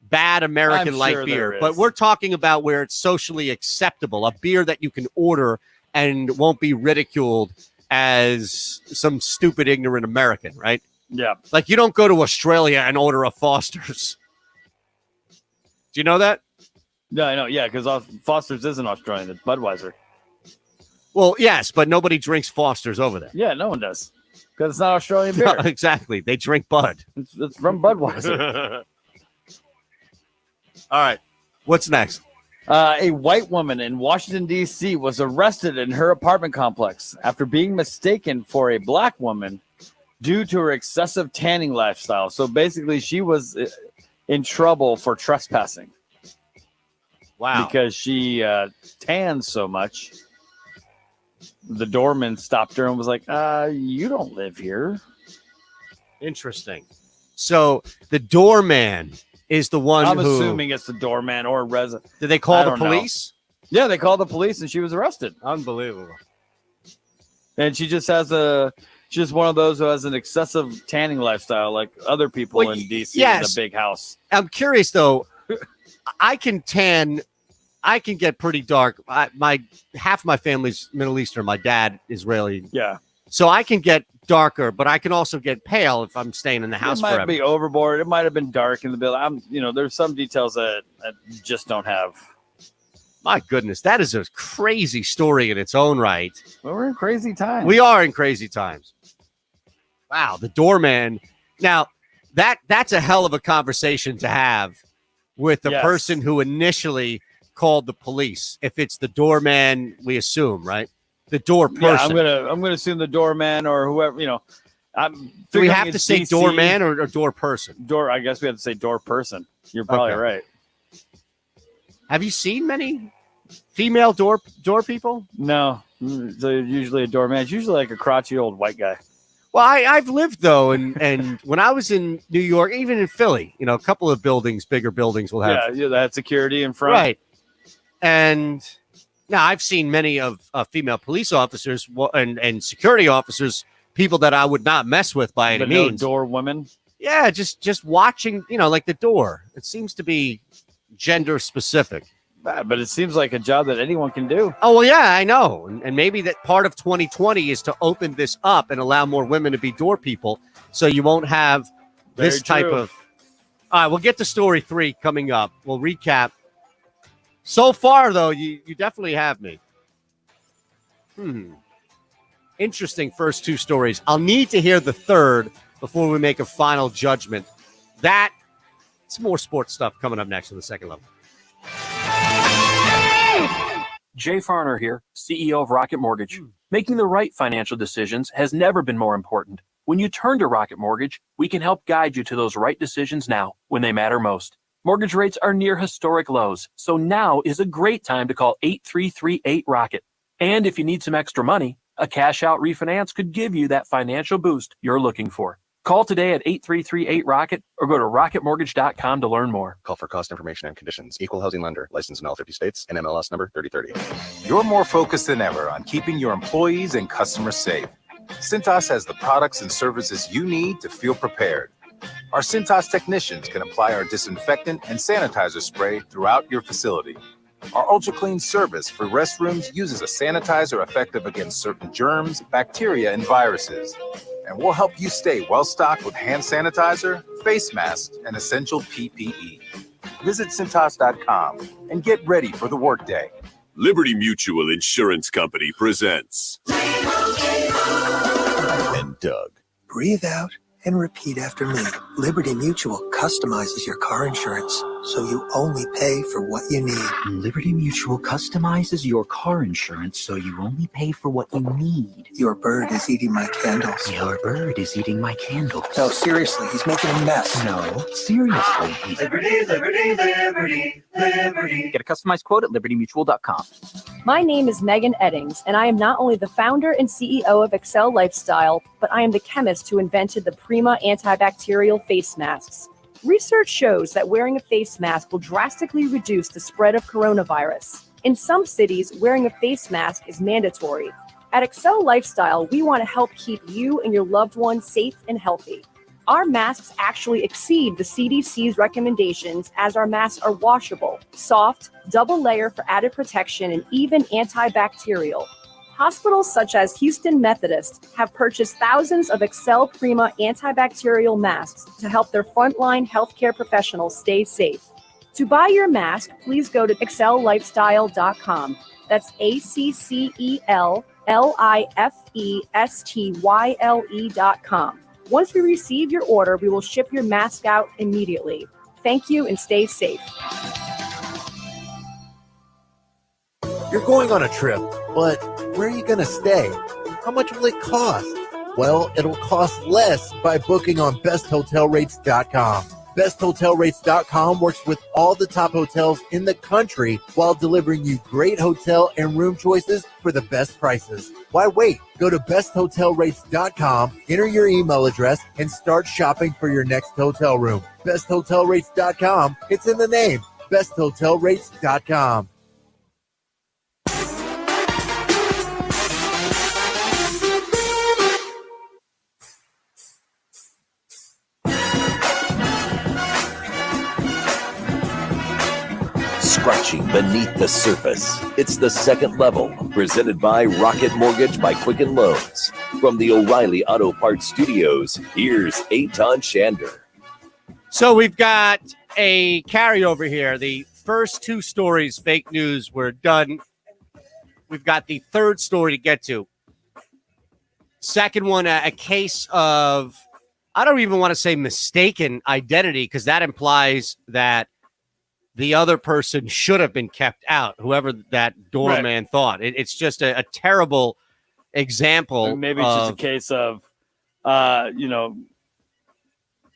bad American I'm light sure beer, there but is. we're talking about where it's socially acceptable, a beer that you can order and won't be ridiculed as some stupid, ignorant American, right? Yeah. Like, you don't go to Australia and order a Foster's. Do you know that? Yeah, I know. Yeah, because Foster's isn't Australian. It's Budweiser. Well, yes, but nobody drinks Foster's over there. Yeah, no one does. Because it's not Australian beer. Exactly. They drink Bud. It's from Budweiser. All right. What's next? A white woman in Washington, D.C. was arrested in her apartment complex after being mistaken for a black woman due to her excessive tanning lifestyle. So basically, she was in trouble for trespassing. Wow. Because she tans so much. The doorman stopped her and was like, you don't live here. Interesting. So the doorman is the one I'm who... assuming it's the doorman or a resident. Did they call the police? Yeah, they called the police and she was arrested. Unbelievable. And she just has she's one of those who has an excessive tanning lifestyle like other people in DC in a big house. I'm curious, though. I can get pretty dark. My half of my family's Middle Eastern. My dad Israeli. Yeah. So I can get darker, but I can also get pale if I'm staying in the house It might forever. be overboard. It might have been dark in the building. There's some details that I just don't have. My goodness, that is a crazy story in its own right. Well, we're in crazy times. We are in crazy times. Wow, the doorman. Now, that's a hell of a conversation to have with the person who initially called the police. If it's the doorman, we assume, right? The door person. Yeah, I'm gonna assume the doorman or whoever. Do we have to say doorman or door person? I guess we have to say door person. You're probably Okay. right. Have you seen many female door people? No, they're usually a doorman. It's usually like a crotchety old white guy. Well, I've lived though, and when I was in New York, even in Philly, a couple of bigger buildings will have that security in front, right? And now I've seen many of female police officers and security officers, people that I would not mess with by any means. No door women. Yeah, just watching, like the door. It seems to be gender specific. But it seems like a job that anyone can do. Oh, well, yeah, I know. And maybe that part of 2020 is to open this up and allow more women to be door people so you won't have this type of... All right, we'll get to story 3 coming up. We'll recap. So far, though, you definitely have me. Interesting first 2 stories. I'll need to hear the third before we make a final judgment. It's more sports stuff coming up next on the second level. Jay Farner here, CEO of Rocket Mortgage. Making the right financial decisions has never been more important. When you turn to Rocket Mortgage, we can help guide you to those right decisions now when they matter most. Mortgage rates are near historic lows, so now is a great time to call 8338-ROCKET. And if you need some extra money, a cash-out refinance could give you that financial boost you're looking for. Call today at 8338-ROCKET or go to rocketmortgage.com to learn more. Call for cost information and conditions. Equal housing lender. Licensed in all 50 states. NMLS number 3030. You're more focused than ever on keeping your employees and customers safe. Cintas has the products and services you need to feel prepared. Our Cintas technicians can apply our disinfectant and sanitizer spray throughout your facility. Our Ultra Clean service for restrooms uses a sanitizer effective against certain germs, bacteria, and viruses. And we'll help you stay well-stocked with hand sanitizer, face masks, and essential PPE. Visit Cintas.com and get ready for the workday. Liberty Mutual Insurance Company presents. And Doug. Breathe out and repeat after me. Liberty Mutual customizes your car insurance so you only pay for what you need. Liberty Mutual customizes your car insurance so you only pay for what you need. Your bird is eating my candles. Your bird is eating my candles. No, seriously, he's making a mess. No, seriously. Liberty, liberty, liberty, liberty. Get a customized quote at libertymutual.com. My name is Megan Eddings, and I am not only the founder and CEO of Excel Lifestyle, but I am the chemist who invented the Prima antibacterial face masks. Research shows that wearing a face mask will drastically reduce the spread of coronavirus. In some cities, wearing a face mask is mandatory. At Excel Lifestyle, we want to help keep you and your loved ones safe and healthy. Our masks actually exceed the CDC's recommendations as our masks are washable, soft, double layer for added protection, and even antibacterial. Hospitals such as Houston Methodist have purchased thousands of Excel Prima antibacterial masks to help their frontline healthcare professionals stay safe. To buy your mask, please go to excellifestyle.com. That's ACCELLIFESTYLE.com. Once we receive your order, we will ship your mask out immediately. Thank you and stay safe. You're going on a trip, but where are you going to stay? How much will it cost? Well, it'll cost less by booking on besthotelrates.com. BestHotelRates.com works with all the top hotels in the country while delivering you great hotel and room choices for the best prices. Why wait? Go to BestHotelRates.com, enter your email address, and start shopping for your next hotel room. BestHotelRates.com, it's in the name. BestHotelRates.com. Scratching beneath the surface. It's the second level, presented by Rocket Mortgage by Quicken Loans. From the O'Reilly Auto Parts Studios, here's Eitan Shander. So we've got a carryover here. The first 2 stories, fake news, were done. We've got the third story to get to. Second one, a case of, I don't even want to say mistaken identity, because that implies that the other person should have been kept out, whoever that doorman thought. It's just a terrible example. Maybe it's just a case of,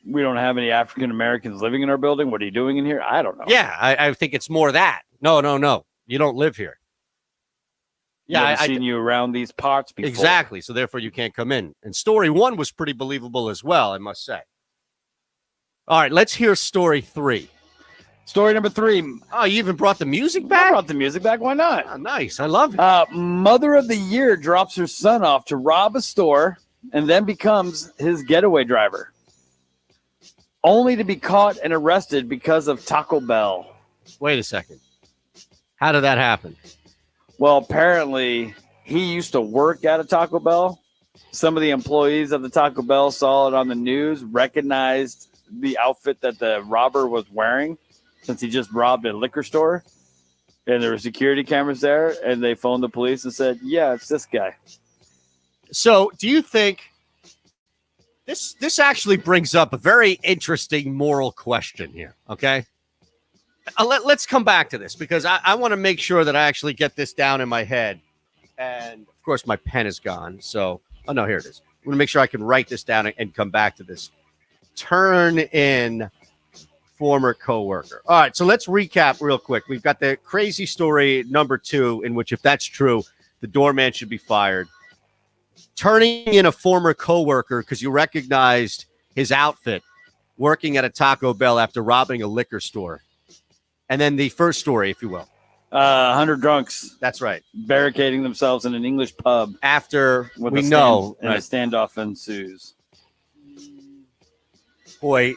we don't have any African Americans living in our building. What are you doing in here? I don't know. Yeah, I think it's more that. No. You don't live here. Yeah, Never seen you around these parts before. Exactly. So therefore, you can't come in. And story 1 was pretty believable as well, I must say. All right, let's hear story 3. Story number 3. Oh, you even brought the music back? I brought the music back. Why not? Oh, nice. I love it. Mother of the Year drops her son off to rob a store and then becomes his getaway driver, only to be caught and arrested because of Taco Bell. Wait a second. How did that happen? Well, apparently he used to work at a Taco Bell. Some of the employees of the Taco Bell saw it on the news, recognized the outfit that the robber was wearing, since he just robbed a liquor store, and there were security cameras there, and they phoned the police and said, yeah, it's this guy. So do you think this actually brings up a very interesting moral question here, okay? Let's come back to this, because I want to make sure that I actually get this down in my head. And, of course, my pen is gone. So, oh, no, here it is. I want to make sure I can write this down and come back to this. Turn in former coworker. All right, so let's recap real quick. We've got the crazy story number 2, in which, if that's true, the doorman should be fired. Turning in a former coworker because you recognized his outfit working at a Taco Bell after robbing a liquor store. And then the first story, if you will. 100 drunks. That's right. Barricading themselves in an English pub. After with we a know. And a standoff ensues. Boy,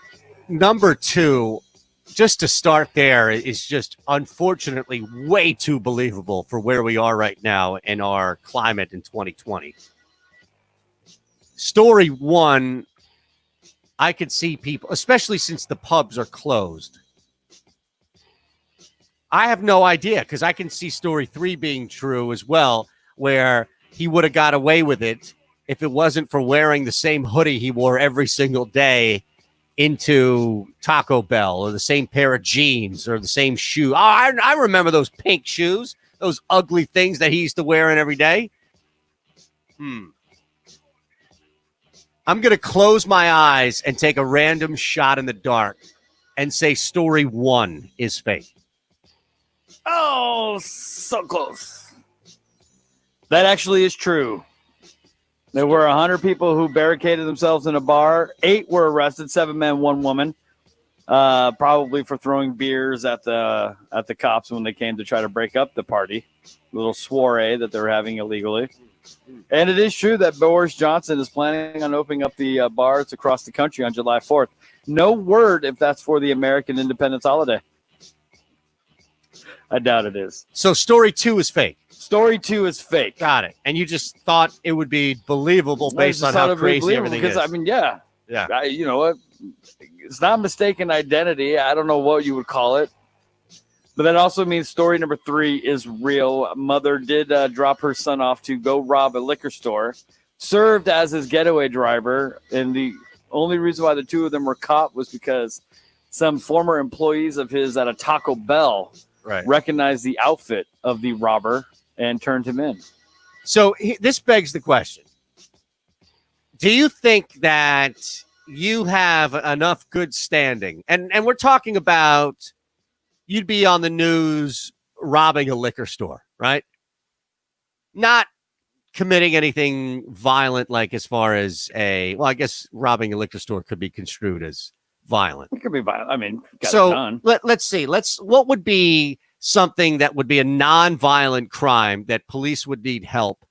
number 2, just to start there, is just unfortunately way too believable for where we are right now in our climate in 2020. Story 1, I could see people, especially since the pubs are closed. I have no idea, because I can see story 3 being true as well, where he would have got away with it if it wasn't for wearing the same hoodie he wore every single day into Taco Bell, or the same pair of jeans, or the same shoe. Oh, I remember those pink shoes, those ugly things that he used to wear in every day. I'm going to close my eyes and take a random shot in the dark and say story 1 is fake. Oh, so close. That actually is true. There were 100 people who barricaded themselves in a bar. 8 were arrested, 7 men, 1 woman, probably for throwing beers at the cops when they came to try to break up the party, a little soiree that they were having illegally. And it is true that Boris Johnson is planning on opening up the bars across the country on July 4th. No word if that's for the American Independence holiday. I doubt it is. So story 2 is fake. Story 2 is fake. Got it. And you just thought it would be believable based on how crazy everything is. I mean, yeah. You know what? It's not mistaken identity. I don't know what you would call it. But that also means story number 3 is real. Mother did drop her son off to go rob a liquor store, served as his getaway driver. And the only reason why the 2 of them were caught was because some former employees of his at a Taco Bell recognized the outfit of the robber and turned him in. So this begs the question. Do you think that you have enough good standing? And we're talking about you'd be on the news robbing a liquor store, right? Not committing anything violent, like as far as I guess robbing a liquor store could be construed as violent. It could be violent. I mean, so let's see. What would be something that would be a non-violent crime that police would need help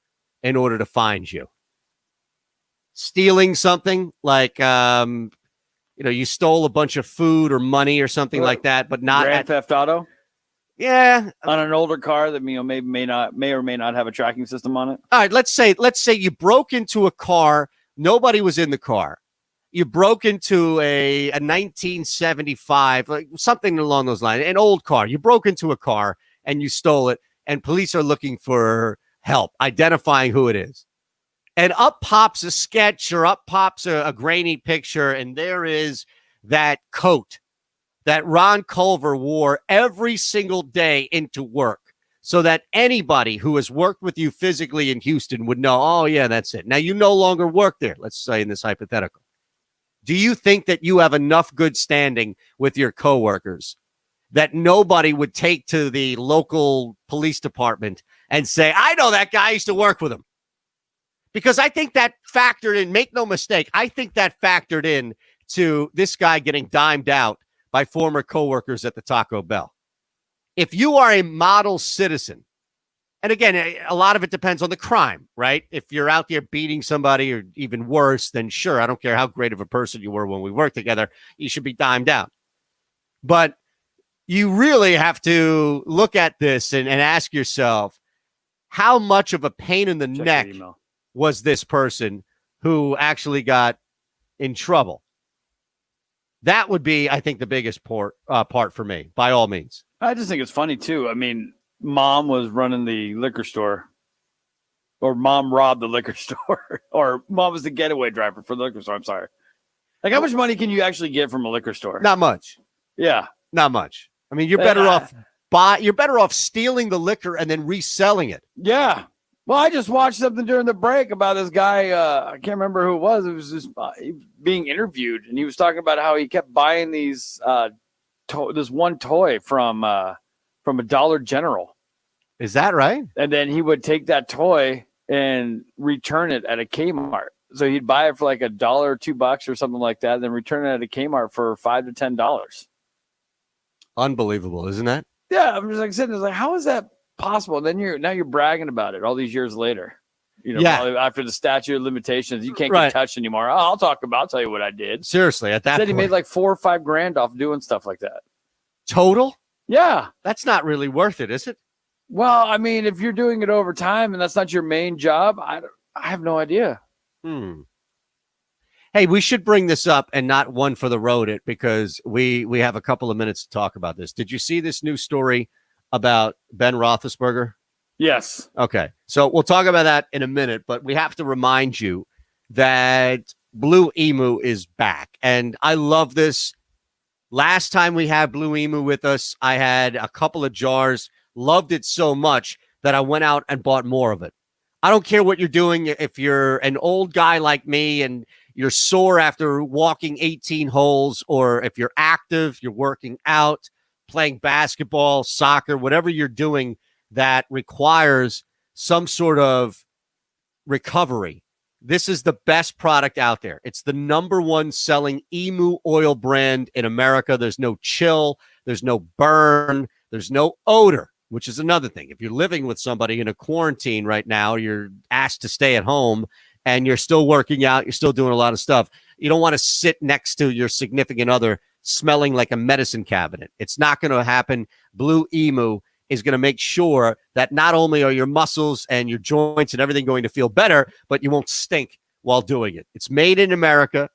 in order to find you? Stealing something like, you stole a bunch of food or money or something like that, but not Grand Theft Auto. Yeah, on an older car that may or may not have a tracking system on it. All right, let's say you broke into a car. Nobody was in the car. You broke into a 1975, like something along those lines, an old car. You broke into a car and you stole it, and police are looking for help identifying who it is. And up pops a sketch, or up pops a grainy picture, and there is that coat that Ron Culver wore every single day into work, so that anybody who has worked with you physically in Houston would know, oh, yeah, that's it. Now, you no longer work there, let's say in this hypothetical. Do you think that you have enough good standing with your coworkers that nobody would take to the local police department and say, I know that guy, I used to work with him. Because I think that factored in, make no mistake, I think that factored in to this guy getting dimed out by former coworkers at the Taco Bell. If you are a model citizen, and again, a lot of it depends on the crime, right? If you're out there beating somebody or even worse, then sure, I don't care how great of a person you were when we worked together, you should be dimed out. But you really have to look at this and ask yourself, how much of a pain in the neck was this person who actually got in trouble? That would be, I think, the biggest part for me, by all means. I just think it's funny, too. I mean, mom was running the liquor store, or mom robbed the liquor store, or mom was the getaway driver for the liquor store. I'm sorry. Like, how much money can you actually get from a liquor store? Not much. Yeah. Not much. I mean, you're better off stealing the liquor and then reselling it. Yeah. Well, I just watched something during the break about this guy. I can't remember who it was. It was just being interviewed, and he was talking about how he kept buying these this one toy from a Dollar General. Is that right? And then he would take that toy and return it at a Kmart. So he'd buy it for like $1 or $2 or something like that, and then return it at a Kmart for $5 to $10. Unbelievable, isn't that? Yeah, I'm just like sitting there, like, how is that possible? And then you're bragging about it all these years later. You know, Yeah. after the statute of limitations, you can't Right. get touched anymore. I'll tell you what I did. Seriously, at that Said he point. made like $4,000 or $5,000 off doing stuff like that. Total? Yeah. That's not really worth it, is it? Well, I mean, if you're doing it over time and that's not your main job, I have no idea. Hey, we should bring this up and not one for the road it, because we have a couple of minutes to talk about this. Did you see this new story about Ben Roethlisberger? Yes. Okay. So we'll talk about that in a minute, but we have to remind you that Blue Emu is back. And I love this. Last time we had Blue Emu with us, I had a couple of jars, loved it so much that I went out and bought more of it. I don't care what you're doing. If you're an old guy like me and you're sore after walking 18 holes, or if you're active, you're working out, playing basketball, soccer, whatever you're doing that requires some sort of recovery, this is the best product out there. It's the #1 selling Emu oil brand in America. There's no chill, there's no burn, there's no odor, which is another thing. If you're living with somebody in a quarantine right now, you're asked to stay at home and you're still working out, you're still doing a lot of stuff, you don't want to sit next to your significant other smelling like a medicine cabinet. It's not going to happen. Blue Emu is going to make sure that not only are your muscles and your joints and everything going to feel better, but you won't stink while doing it. It's made in America,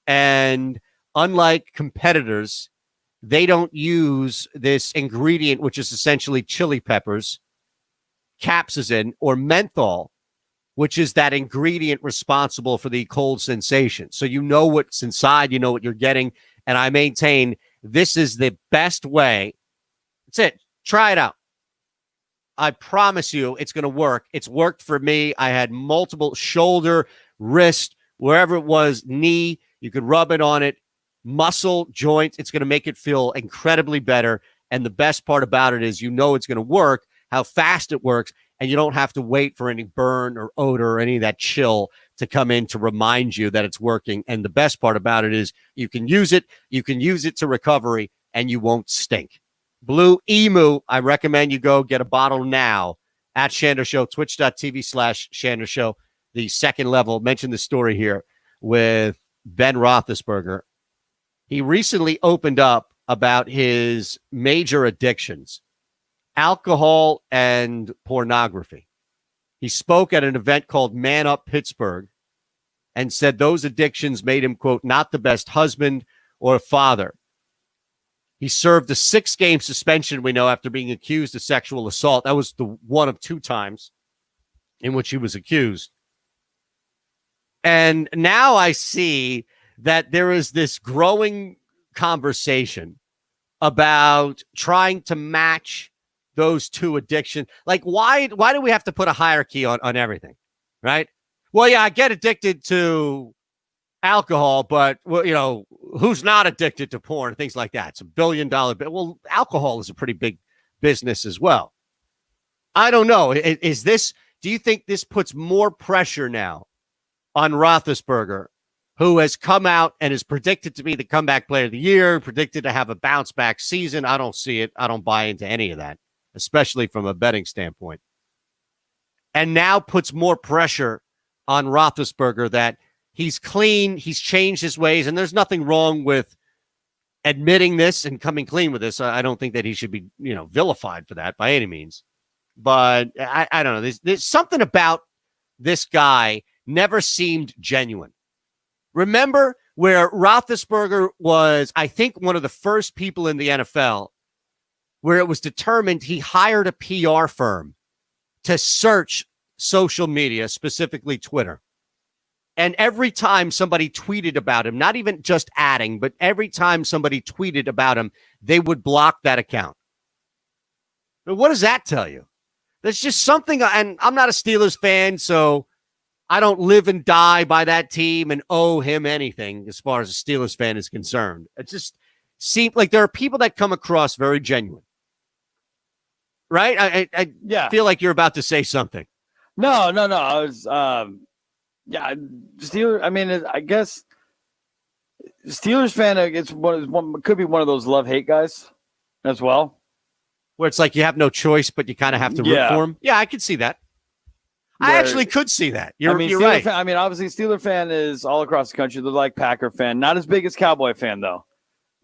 and unlike competitors, they don't use this ingredient, which is essentially chili peppers, capsaicin, or menthol, which is that ingredient responsible for the cold sensation. So you know what's inside, you know what you're getting, and I maintain this is the best way. That's it. Try it out. I promise you it's going to work. It's worked for me. I had multiple shoulder, wrist, wherever it was, knee. You could rub it on it, muscle, joint. It's going to make it feel incredibly better. And the best part about it is you know it's going to work, how fast it works, and you don't have to wait for any burn or odor or any of that chill to come in to remind you that it's working. And the best part about it is you can use it to recovery, and you won't stink. Blue Emu, I recommend you go get a bottle now at Shander Show, twitch.tv/Shander Show. The second level, mentioned the story here with Ben Roethlisberger. He recently opened up about his major addictions, alcohol and pornography. He spoke at an event called Man Up Pittsburgh and said those addictions made him, quote, not the best husband or father. He served a 6-game suspension, we know, after being accused of sexual assault. That was the one of 2 times in which he was accused. And now I see that there is this growing conversation about trying to match those 2 addictions. Like, why do we have to put a hierarchy on everything, right? Well, yeah, I get addicted to alcohol, but, well, you know, who's not addicted to porn, things like that. It's $1 billion. Well, alcohol is a pretty big business as well. I don't know. Is this, do you think this puts more pressure now on Roethlisberger, who has come out and is predicted to be the comeback player of the year, predicted to have a bounce back season? I don't see it. I don't buy into any of that, especially from a betting standpoint. And now puts more pressure on Roethlisberger that he's clean, he's changed his ways, and there's nothing wrong with admitting this and coming clean with this. I don't think that he should be, vilified for that by any means. But I don't know. There's something about this guy never seemed genuine. Remember where Roethlisberger was, I think, one of the first people in the NFL where it was determined he hired a PR firm to search social media, specifically Twitter. And every time somebody tweeted about him, not even just adding, but every time somebody tweeted about him, they would block that account. But what does that tell you? There's just something, and I'm not a Steelers fan, so I don't live and die by that team and owe him anything as far as a Steelers fan is concerned. It just seems like there are people that come across very genuine. Right? I feel like you're about to say something. No. I was, Steelers. I mean, I guess Steelers fan. It's could be one of those love-hate guys as well, where it's like you have no choice, but you kind of have to root for him. Yeah, I could see that. I actually could see that. You're right. Fan, obviously, Steeler fan is all across the country. They're like Packer fan, not as big as Cowboy fan though.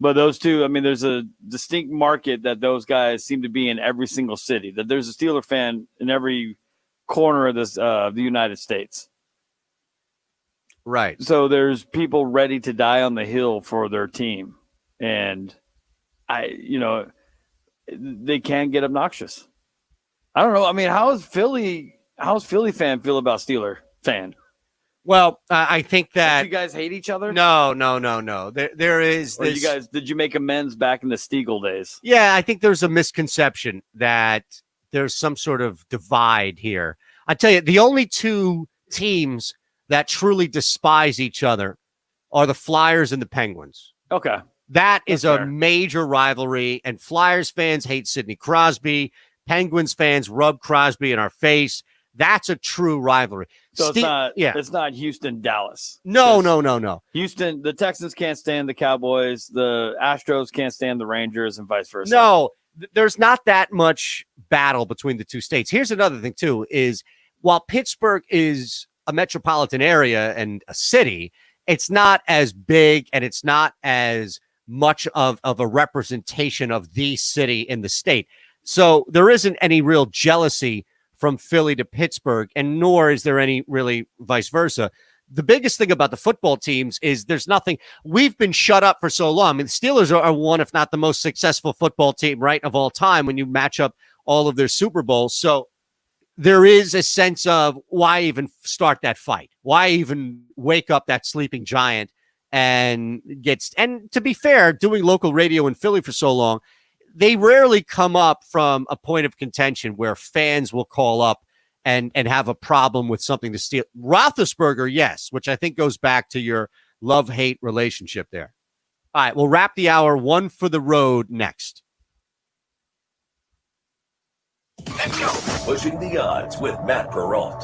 But those two, there's a distinct market that those guys seem to be in every single city. That there's a Steeler fan in every corner of this the United States. Right. So there's people ready to die on the hill for their team, and they can get obnoxious. I don't know. How's Philly fan feel about Steeler fan? Well, I think that you guys hate each other. No. There is. Or did you make amends back in the Stiegel days? Yeah, I think there's a misconception that there's some sort of divide here. I tell you, the only two teams that truly despise each other are the Flyers and the Penguins. Okay. That is a major rivalry, and Flyers fans hate Sidney Crosby. Penguins fans rub Crosby in our face. That's a true rivalry. So it's not Houston, Dallas. No. Houston, the Texans can't stand the Cowboys. The Astros can't stand the Rangers, and vice versa. No, there's not that much battle between the two states. Here's another thing, too, is while Pittsburgh is a metropolitan area and a city, it's not as big and it's not as much of a representation of the city in the state. So there isn't any real jealousy from Philly to Pittsburgh, and nor is there any really vice versa. The biggest thing about the football teams is there's nothing. We've been shut up for so long. The Steelers are one, if not the most successful football team, right, of all time when you match up all of their Super Bowls. So there is a sense of why even start that fight? Why even wake up that sleeping giant and to be fair, doing local radio in Philly for so long, they rarely come up from a point of contention where fans will call up and have a problem with something to steal. Roethlisberger, yes, which I think goes back to your love-hate relationship there. All right, we'll wrap the hour. One for the road next. Pushing the odds with Matt Perrault.